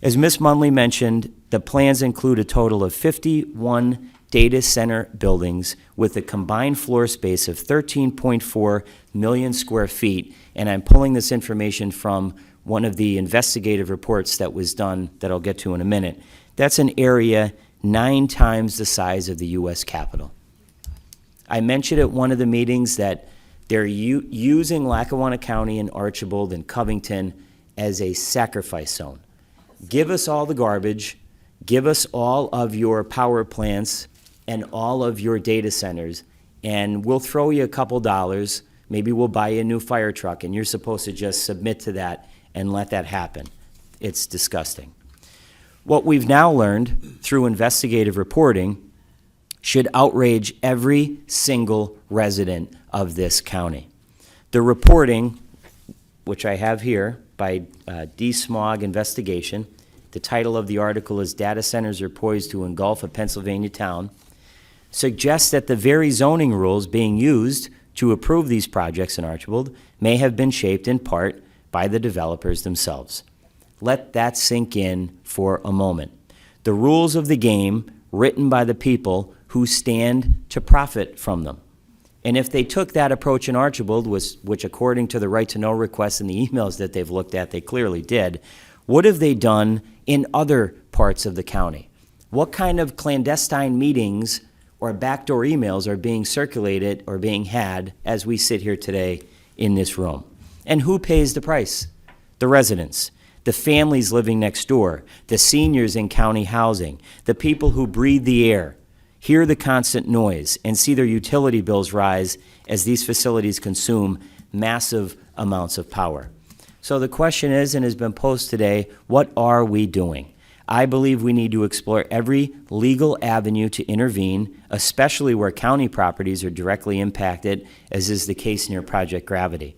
As Ms. Munley mentioned, the plans include a total of 51 data center buildings with a combined floor space of 13.4 million square feet, and I'm pulling this information from one of the investigative reports that was done that I'll get to in a minute. That's an area 9 times the size of the U.S. Capitol. I mentioned at one of the meetings that they're using Lackawanna County and Archibald and Covington as a sacrifice zone. Give us all the garbage, give us all of your power plants and all of your data centers, and we'll throw you a couple dollars, maybe we'll buy you a new fire truck, and you're supposed to just submit to that and let that happen. It's disgusting. What we've now learned through investigative reporting should outrage every single resident of this county. The reporting, which I have here by D-Smog Investigation, the title of the article is Data Centers Are Poised to Engulf a Pennsylvania Town, suggests that the very zoning rules being used to approve these projects in Archibald may have been shaped in part by the developers themselves. Let that sink in for a moment. The rules of the game written by the people who stand to profit from them. And if they took that approach in Archibald, which according to the right to know requests and the emails that they've looked at, they clearly did, what have they done in other parts of the county? What kind of clandestine meetings or backdoor emails are being circulated or being had as we sit here today in this room. And who pays the price? The residents, the families living next door, the seniors in county housing, the people who breathe the air, hear the constant noise, and see their utility bills rise as these facilities consume massive amounts of power. So the question is, and has been posed today, what are we doing? I believe we need to explore every legal avenue to intervene, especially where county properties are directly impacted, as is the case near Project Gravity.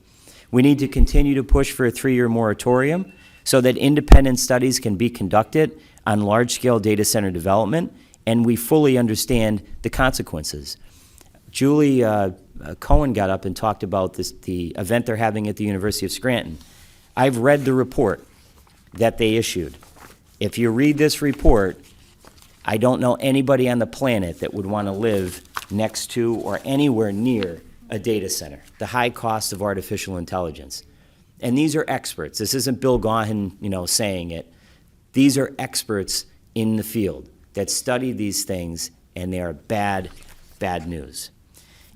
We need to continue to push for a 3-year moratorium so that independent studies can be conducted on large-scale data center development, and we fully understand the consequences. Julie Cohen got up and talked about the event they're having at the University of Scranton. I've read the report that they issued. If you read this report, I don't know anybody on the planet that would want to live next to or anywhere near a data center, the high cost of artificial intelligence. And these are experts. This isn't Bill Gaughan, saying it. These are experts in the field that study these things, and they are bad, bad news.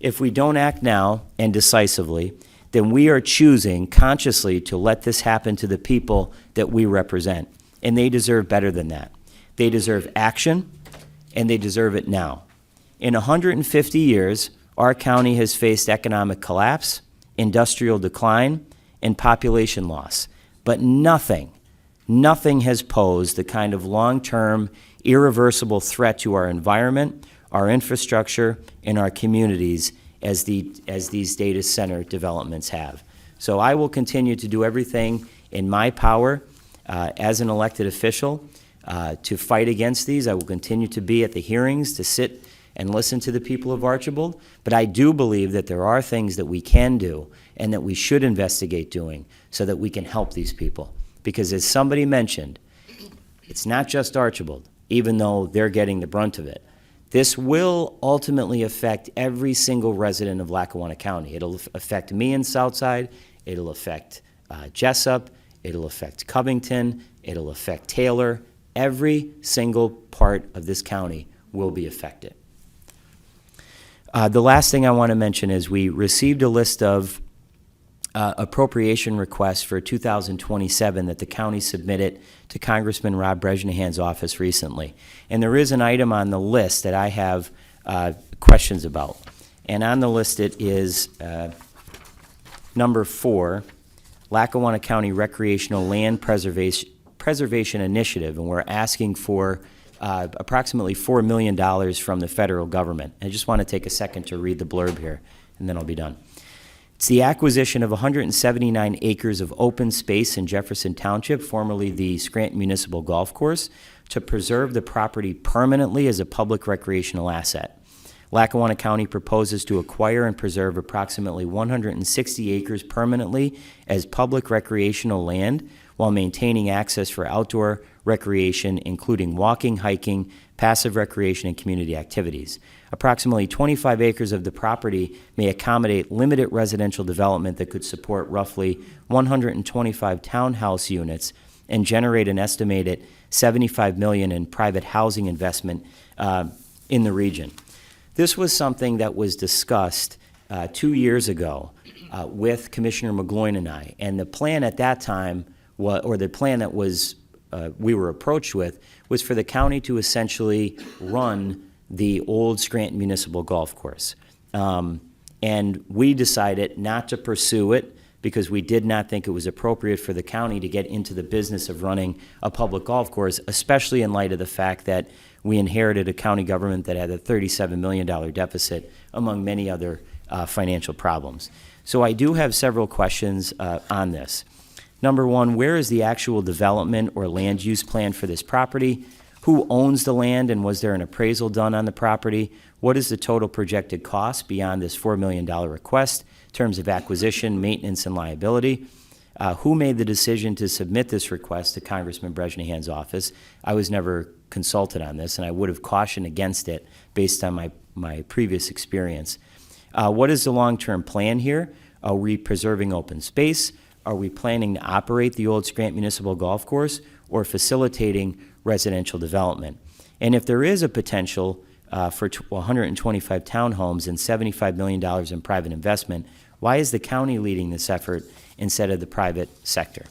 If we don't act now and decisively, then we are choosing consciously to let this happen to the people that we represent. And they deserve better than that. They deserve action, and they deserve it now. In 150 years, our county has faced economic collapse, industrial decline, and population loss. But nothing has posed the kind of long-term, irreversible threat to our environment, our infrastructure, and our communities as these data center developments have. So I will continue to do everything in my power as an elected official to fight against these. I will continue to be at the hearings, to sit and listen to the people of Archibald. But I do believe that there are things that we can do and that we should investigate doing so that we can help these people. Because as somebody mentioned, it's not just Archibald, even though they're getting the brunt of it. This will ultimately affect every single resident of Lackawanna County. It'll affect me in Southside, it'll affect Jessup, it'll affect Covington, it'll affect Taylor. Every single part of this county will be affected. The last thing I want to mention is we received a list of appropriation requests for 2027 that the county submitted to Congressman Rob Bresnahan's office recently. And there is an item on the list that I have questions about. And on the list it is number 4, Lackawanna County Recreational Land Preservation Initiative, and we're asking for approximately $4 million from the federal government. I just want to take a second to read the blurb here, and then I'll be done. It's the acquisition of 179 acres of open space in Jefferson Township, formerly the Scranton Municipal Golf Course, to preserve the property permanently as a public recreational asset. Lackawanna County proposes to acquire and preserve approximately 160 acres permanently as public recreational land while maintaining access for outdoor recreation, including walking, hiking, passive recreation, and community activities. Approximately 25 acres of the property may accommodate limited residential development that could support roughly 125 townhouse units and generate an estimated $75 million in private housing investment in the region. This was something that was discussed 2 years ago with Commissioner McGloin and I, and the plan at that time, the plan that was we were approached with, was for the county to essentially run the old Scranton Municipal Golf Course. And we decided not to pursue it because we did not think it was appropriate for the county to get into the business of running a public golf course, especially in light of the fact that we inherited a county government that had a $37 million deficit, among many other financial problems. So I do have several questions on this. Number one, where is the actual development or land use plan for this property? Who owns the land, and was there an appraisal done on the property? What is the total projected cost beyond this $4 million request in terms of acquisition, maintenance, and liability? Who made the decision to submit this request to Congressman Bresnahan's office? I was never consulted on this, and I would have cautioned against it based on my previous experience. What is the long-term plan here? Are we preserving open space? Are we planning to operate the old Scranton Municipal Golf Course or facilitating residential development? And if there is a potential for 125 townhomes and $75 million in private investment, why is the county leading this effort instead of the private sector?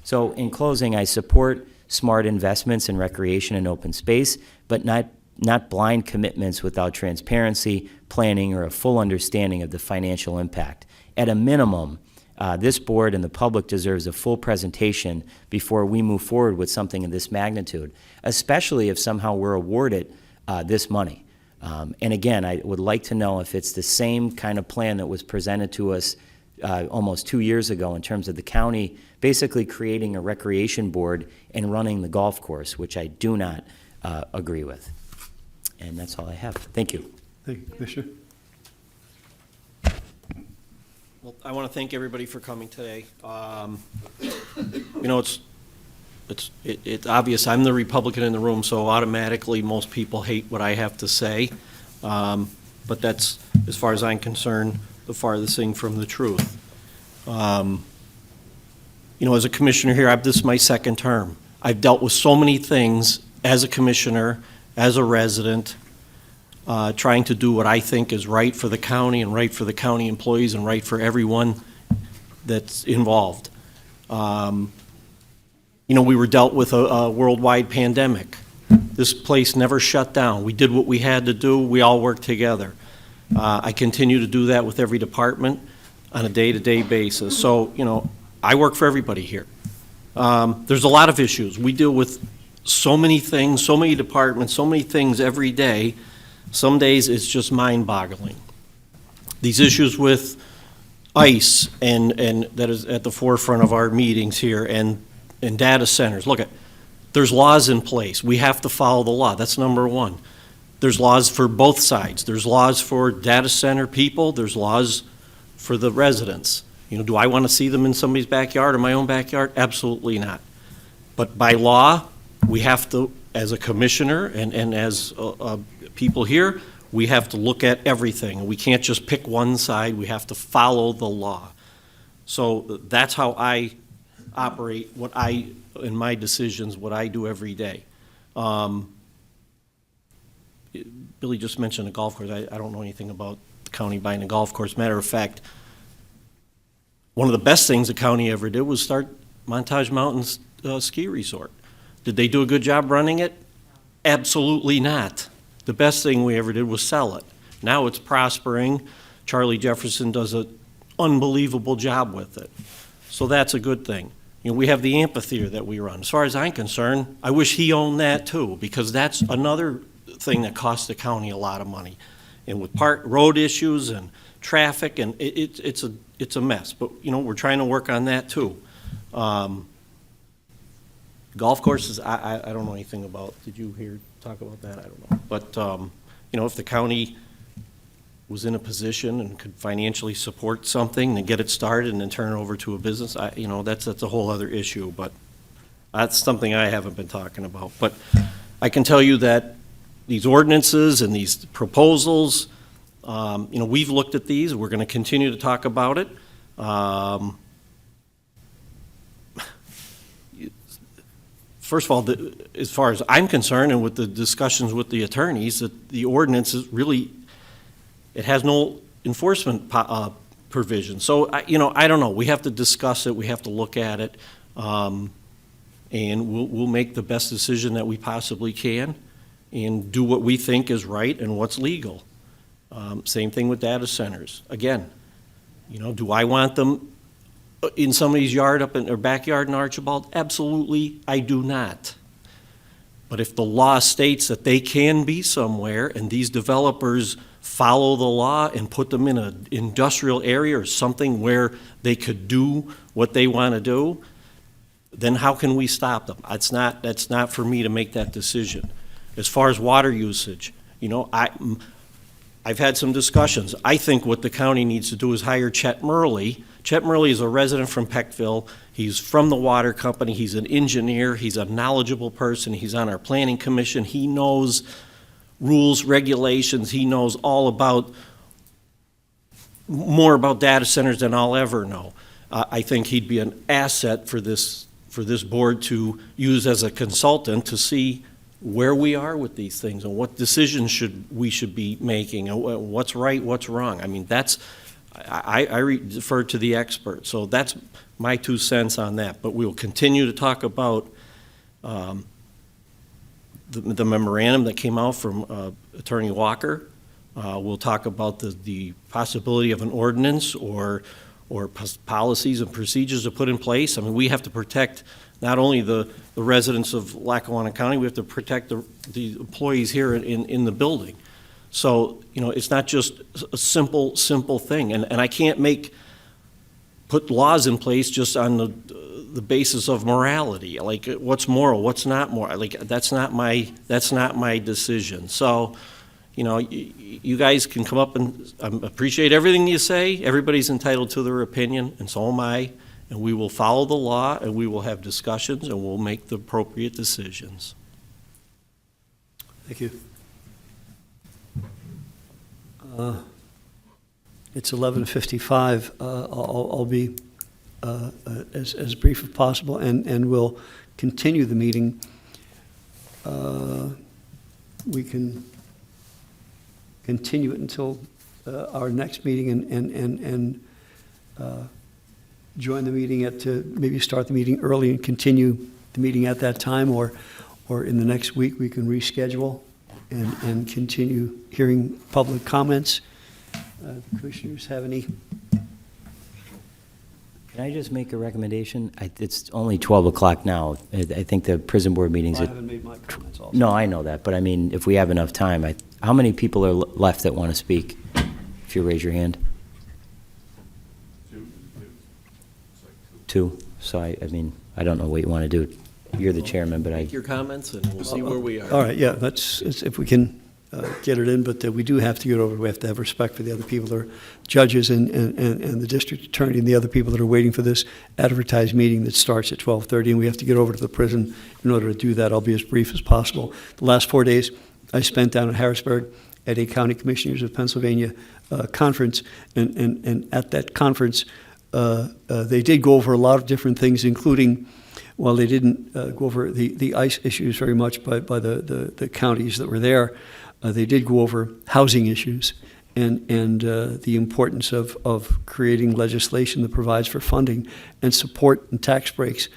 So in closing, I support smart investments in recreation and open space, but not blind commitments without transparency, planning, or a full understanding of the financial impact. At a minimum, this board and the public deserves a full presentation before we move forward with something of this magnitude, especially if somehow we're awarded this money. And again, I would like to know if it's the same kind of plan that was presented to us almost 2 years ago in terms of the county basically creating a recreation board and running the golf course, which I do not agree with. And that's all I have. Thank you. Thank you, Commissioner. Well, I want to thank everybody for coming today. You know, it's obvious I'm the Republican in the room, so automatically most people hate what I have to say. But that's, as far as I'm concerned, the farthest thing from the truth. You know, as a commissioner here, this is my second term. I've dealt with so many things as a commissioner, as a resident, trying to do what I think is right for the county and right for the county employees and right for everyone that's involved. You know, we were dealt with a worldwide pandemic. This place never shut down. We did what we had to do. We all worked together. I continue to do that with every department on a day-to-day basis. So, you know, I work for everybody here. There's a lot of issues. We deal with so many things, so many departments, so many things every day. Some days it's just mind-boggling. These issues with ICE and that is at the forefront of our meetings here and data centers. Look, there's laws in place. We have to follow the law. That's number one. There's laws for both sides. There's laws for data center people. There's laws for the residents. You know, do I want to see them in somebody's backyard or my own backyard? Absolutely not. But by law, we have to, as a commissioner and as people here, we have to look at everything. We can't just pick one side. We have to follow the law. So that's how I operate, in my decisions, what I do every day. Billy just mentioned a golf course. I don't know anything about the county buying a golf course. Matter of fact, one of the best things the county ever did was start Montage Mountains Ski Resort. Did they do a good job running it? Absolutely not. The best thing we ever did was sell it. Now it's prospering. Charlie Jefferson does an unbelievable job with it. So that's a good thing. You know, we have the amphitheater that we run. As far as I'm concerned, I wish he owned that too, because that's another thing that costs the county a lot of money. And with road issues and traffic, and it's a mess. But, you know, we're trying to work on that too. Golf courses, I don't know anything about. Did you talk about that? I don't know. But, you know, if the county was in a position and could financially support something and get it started and then turn it over to a business, you know, that's a whole other issue. But that's something I haven't been talking about. But I can tell you that these ordinances and these proposals, you know, we've looked at these. We're going to continue to talk about it. First of all, as far as I'm concerned, and with the discussions with the attorneys, that the ordinance is really, it has no enforcement provision. So, you know, I don't know. We have to discuss it. We have to look at it, and we'll make the best decision that we possibly can, and do what we think is right and what's legal. Same thing with data centers. Again, you know, do I want them in somebody's yard up in their backyard in Archibald? Absolutely, I do not. But if the law states that they can be somewhere and these developers follow the law and put them in an industrial area or something where they could do what they want to do, then how can we stop them? That's not for me to make that decision. As far as water usage, you know, I've had some discussions. I think what the county needs to do is hire Chet Murley. Chet Murley is a resident from Peckville. He's from the water company. He's an engineer. He's a knowledgeable person. He's on our planning commission. He knows rules, regulations. He knows all about, more about data centers than I'll ever know. I think he'd be an asset for this board to use as a consultant to see where we are with these things and what decisions we should be making and what's right, what's wrong. I mean, that's, I refer to the experts, so that's my 2 cents on that. But we'll continue to talk about the memorandum that came out from Attorney Walker. We'll talk about the possibility of an ordinance or policies and procedures to put in place. I mean, we have to protect not only the residents of Lackawanna County, we have to protect the employees here in the building. So, you know, it's not just a simple thing. And I can't put laws in place just on the basis of morality. Like, what's moral, what's not moral. Like, that's not my decision. So, you know, you guys can come up and appreciate everything you say. Everybody's entitled to their opinion, and so am I. And we will follow the law, and we will have discussions, and we'll make the appropriate decisions. Thank you. It's 11:55. I'll be as brief as possible, and we'll continue the meeting. We can continue it until our next meeting and join the meeting maybe start the meeting early and continue the meeting at that time, or in the next week we can reschedule and continue hearing public comments. Commissioners have any? Can I just make a recommendation? It's only 12 o'clock now. I think the prison board meetings. I haven't made my comments also. No, I know that, but I mean, if we have enough time, how many people are left that want to speak? If you raise your hand. Two. So I mean, I don't know what you want to do. You're the chairman, but Make your comments, and we'll see where we are. All right, yeah, if we can get it in, but we do have to get over, we have to have respect for the other people that are judges and the district attorney and the other people that are waiting for this advertised meeting that starts at 12:30, and we have to get over to the prison in order to do that. I'll be as brief as possible. The last 4 days I spent down in Harrisburg at a County Commissioners of Pennsylvania conference, and at that conference they did go over a lot of different things, including, while they didn't go over the ICE issues very much by the counties that were there, they did go over housing issues and the importance of creating legislation that provides for funding and support and tax breaks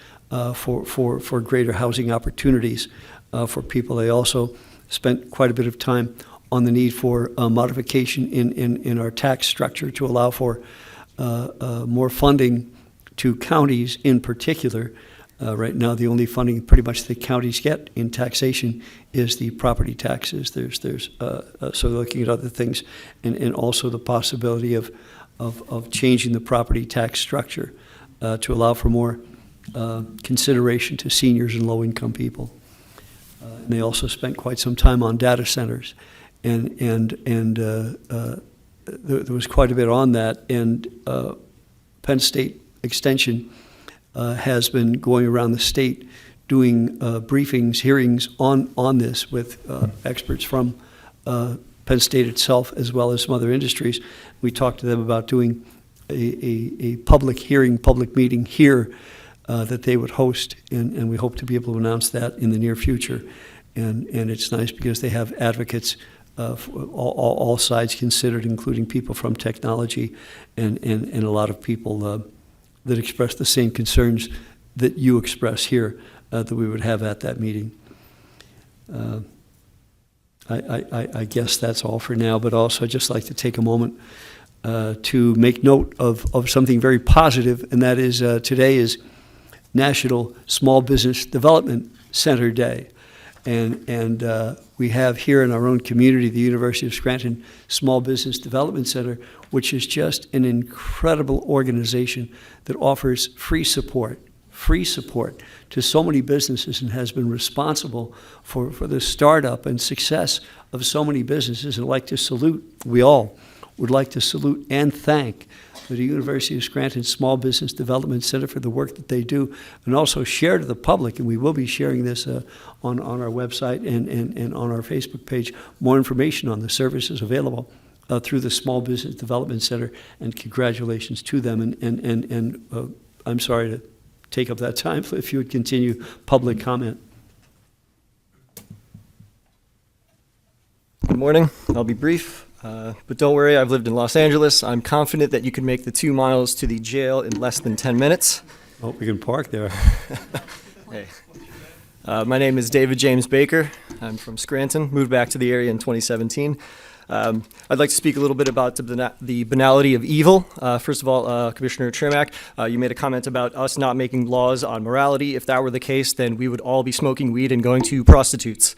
for greater housing opportunities for people. They also spent quite a bit of time on the need for modification in our tax structure to allow for more funding to counties in particular. Right now, the only funding pretty much the counties get in taxation is the property taxes. So looking at other things, and also the possibility of changing the property tax structure to allow for more consideration to seniors and low-income people. And they also spent quite some time on data centers, and there was quite a bit on that. And Penn State Extension has been going around the state doing briefings, hearings on this with experts from Penn State itself as well as some other industries. We talked to them about doing a public hearing, public meeting here that they would host, and we hope to be able to announce that in the near future. And it's nice because they have advocates for all sides considered, including people from technology and a lot of people that express the same concerns that you express here that we would have at that meeting. I guess that's all for now, but also I'd just like to take a moment to make note of something very positive, and that is today is National Small Business Development Center Day. And we have here in our own community the University of Scranton Small Business Development Center, which is just an incredible organization that offers free support to so many businesses and has been responsible for the startup and success of so many businesses. And I'd like to salute, we all would like to salute and thank the University of Scranton Small Business Development Center for the work that they do, and also share to the public, and we will be sharing this on our website and on our Facebook page, more information on the services available through the Small Business Development Center, and congratulations to them. And I'm sorry to take up that time, if you would continue public comment. Good morning. I'll be brief, but don't worry, I've lived in Los Angeles. I'm confident that you can make the 2 miles to the jail in less than 10 minutes. Oh, we can park there. Hey. My name is David James Baker. I'm from Scranton, moved back to the area in 2017. I'd like to speak a little bit about the banality of evil. First of all, Commissioner Chermak, you made a comment about us not making laws on morality. If that were the case, then we would all be smoking weed and going to prostitutes.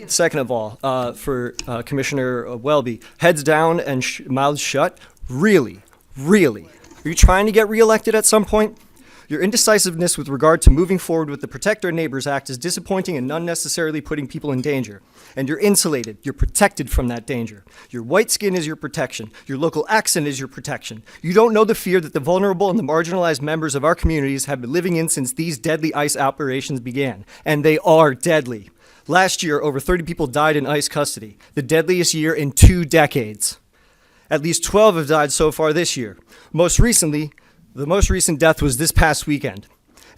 Second of all, for Commissioner Welby, heads down and mouths shut? Really? Really? Are you trying to get reelected at some point? Your indecisiveness with regard to moving forward with the Protect Our Neighbors Act is disappointing and unnecessarily putting people in danger. And you're insulated. You're protected from that danger. Your white skin is your protection. Your local accent is your protection. You don't know the fear that the vulnerable and the marginalized members of our communities have been living in since these deadly ICE operations began. And they are deadly. Last year, over 30 people died in ICE custody, the deadliest year in 2 decades. At least 12 have died so far this year. The most recent death was this past weekend.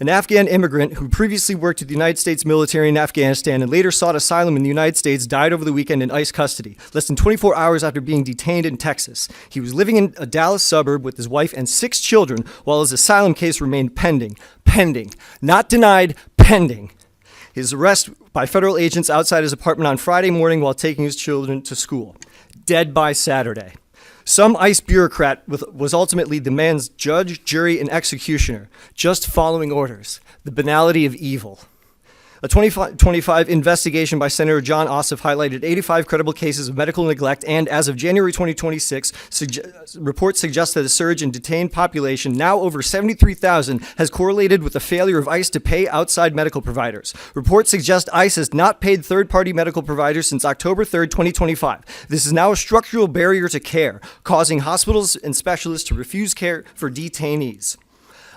An Afghan immigrant who previously worked with the United States military in Afghanistan and later sought asylum in the United States died over the weekend in ICE custody, less than 24 hours after being detained in Texas. He was living in a Dallas suburb with his wife and 6 children while his asylum case remained pending. Pending. Not denied, pending. His arrest by federal agents outside his apartment on Friday morning while taking his children to school. Dead by Saturday. Some ICE bureaucrat was ultimately the man's judge, jury, and executioner, just following orders. The banality of evil. A 2025 investigation by Senator John Ossoff highlighted 85 credible cases of medical neglect, and as of January 2026, reports suggest that a surge in detained population, now over 73,000, has correlated with the failure of ICE to pay outside medical providers. Reports suggest ICE has not paid third-party medical providers since October 3rd, 2025. This is now a structural barrier to care, causing hospitals and specialists to refuse care for detainees.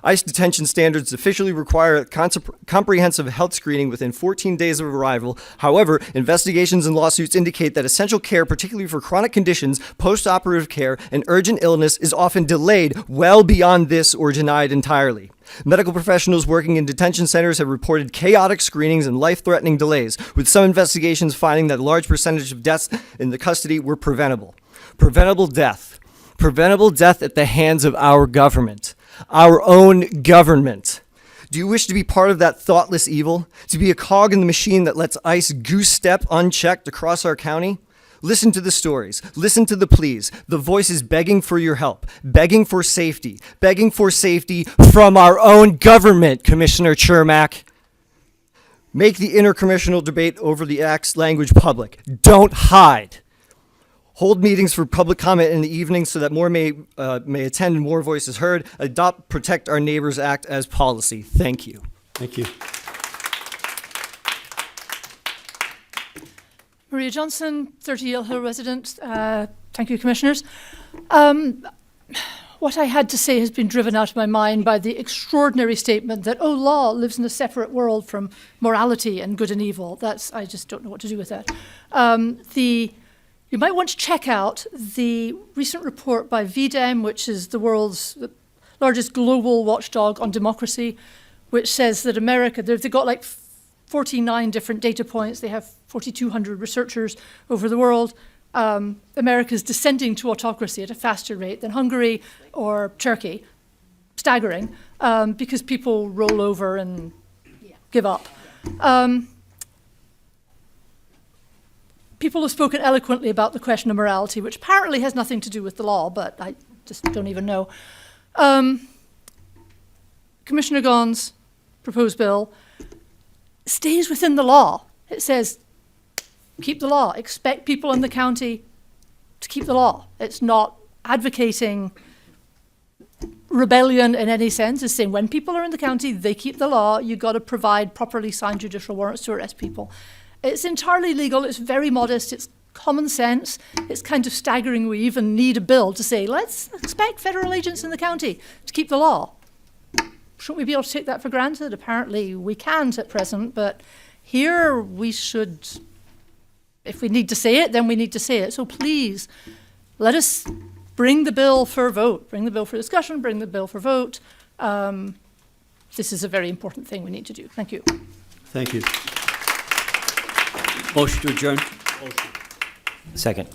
ICE detention standards officially require comprehensive health screening within 14 days of arrival. However, investigations and lawsuits indicate that essential care, particularly for chronic conditions, post-operative care, and urgent illness, is often delayed well beyond this or denied entirely. Medical professionals working in detention centers have reported chaotic screenings and life-threatening delays, with some investigations finding that a large percentage of deaths in the custody were preventable. Preventable death. Preventable death at the hands of our government. Our own government. Do you wish to be part of that thoughtless evil? To be a cog in the machine that lets ICE goose step unchecked across our county? Listen to the stories. Listen to the pleas. The voices begging for your help. Begging for safety. Begging for safety from our own government, Commissioner Chermak. Make the intercommissional debate over the Act's language public. Don't hide. Hold meetings for public comment in the evening so that more may attend and more voices heard. Adopt Protect Our Neighbors Act as policy. Thank you. Thank you. Maria Johnson, 30 Yale Hill resident. Thank you, Commissioners. What I had to say has been driven out of my mind by the extraordinary statement that, oh, law lives in a separate world from morality and good and evil. I just don't know what to do with that. You might want to check out the recent report by VDEM, which is the world's largest global watchdog on democracy, which says that America, they've got like 49 different data points. They have 4,200 researchers over the world. America's descending to autocracy at a faster rate than Hungary or Turkey. Staggering, because people roll over and give up. People have spoken eloquently about the question of morality, which apparently has nothing to do with the law, but I just don't even know. Commissioner Gaughan's proposed bill stays within the law. It says, keep the law. Expect people in the county to keep the law. It's not advocating rebellion in any sense. It's saying when people are in the county, they keep the law. You've got to provide properly signed judicial warrants to arrest people. It's entirely legal. It's very modest. It's common sense. It's kind of staggering we even need a bill to say, let's expect federal agents in the county to keep the law. Shouldn't we be able to take that for granted? Apparently we can't at present, but here we should, if we need to say it, then we need to say it. So please, let us bring the bill for vote, bring the bill for discussion, bring the bill for vote. This is a very important thing we need to do. Thank you. Thank you. Motion to adjourn. Second.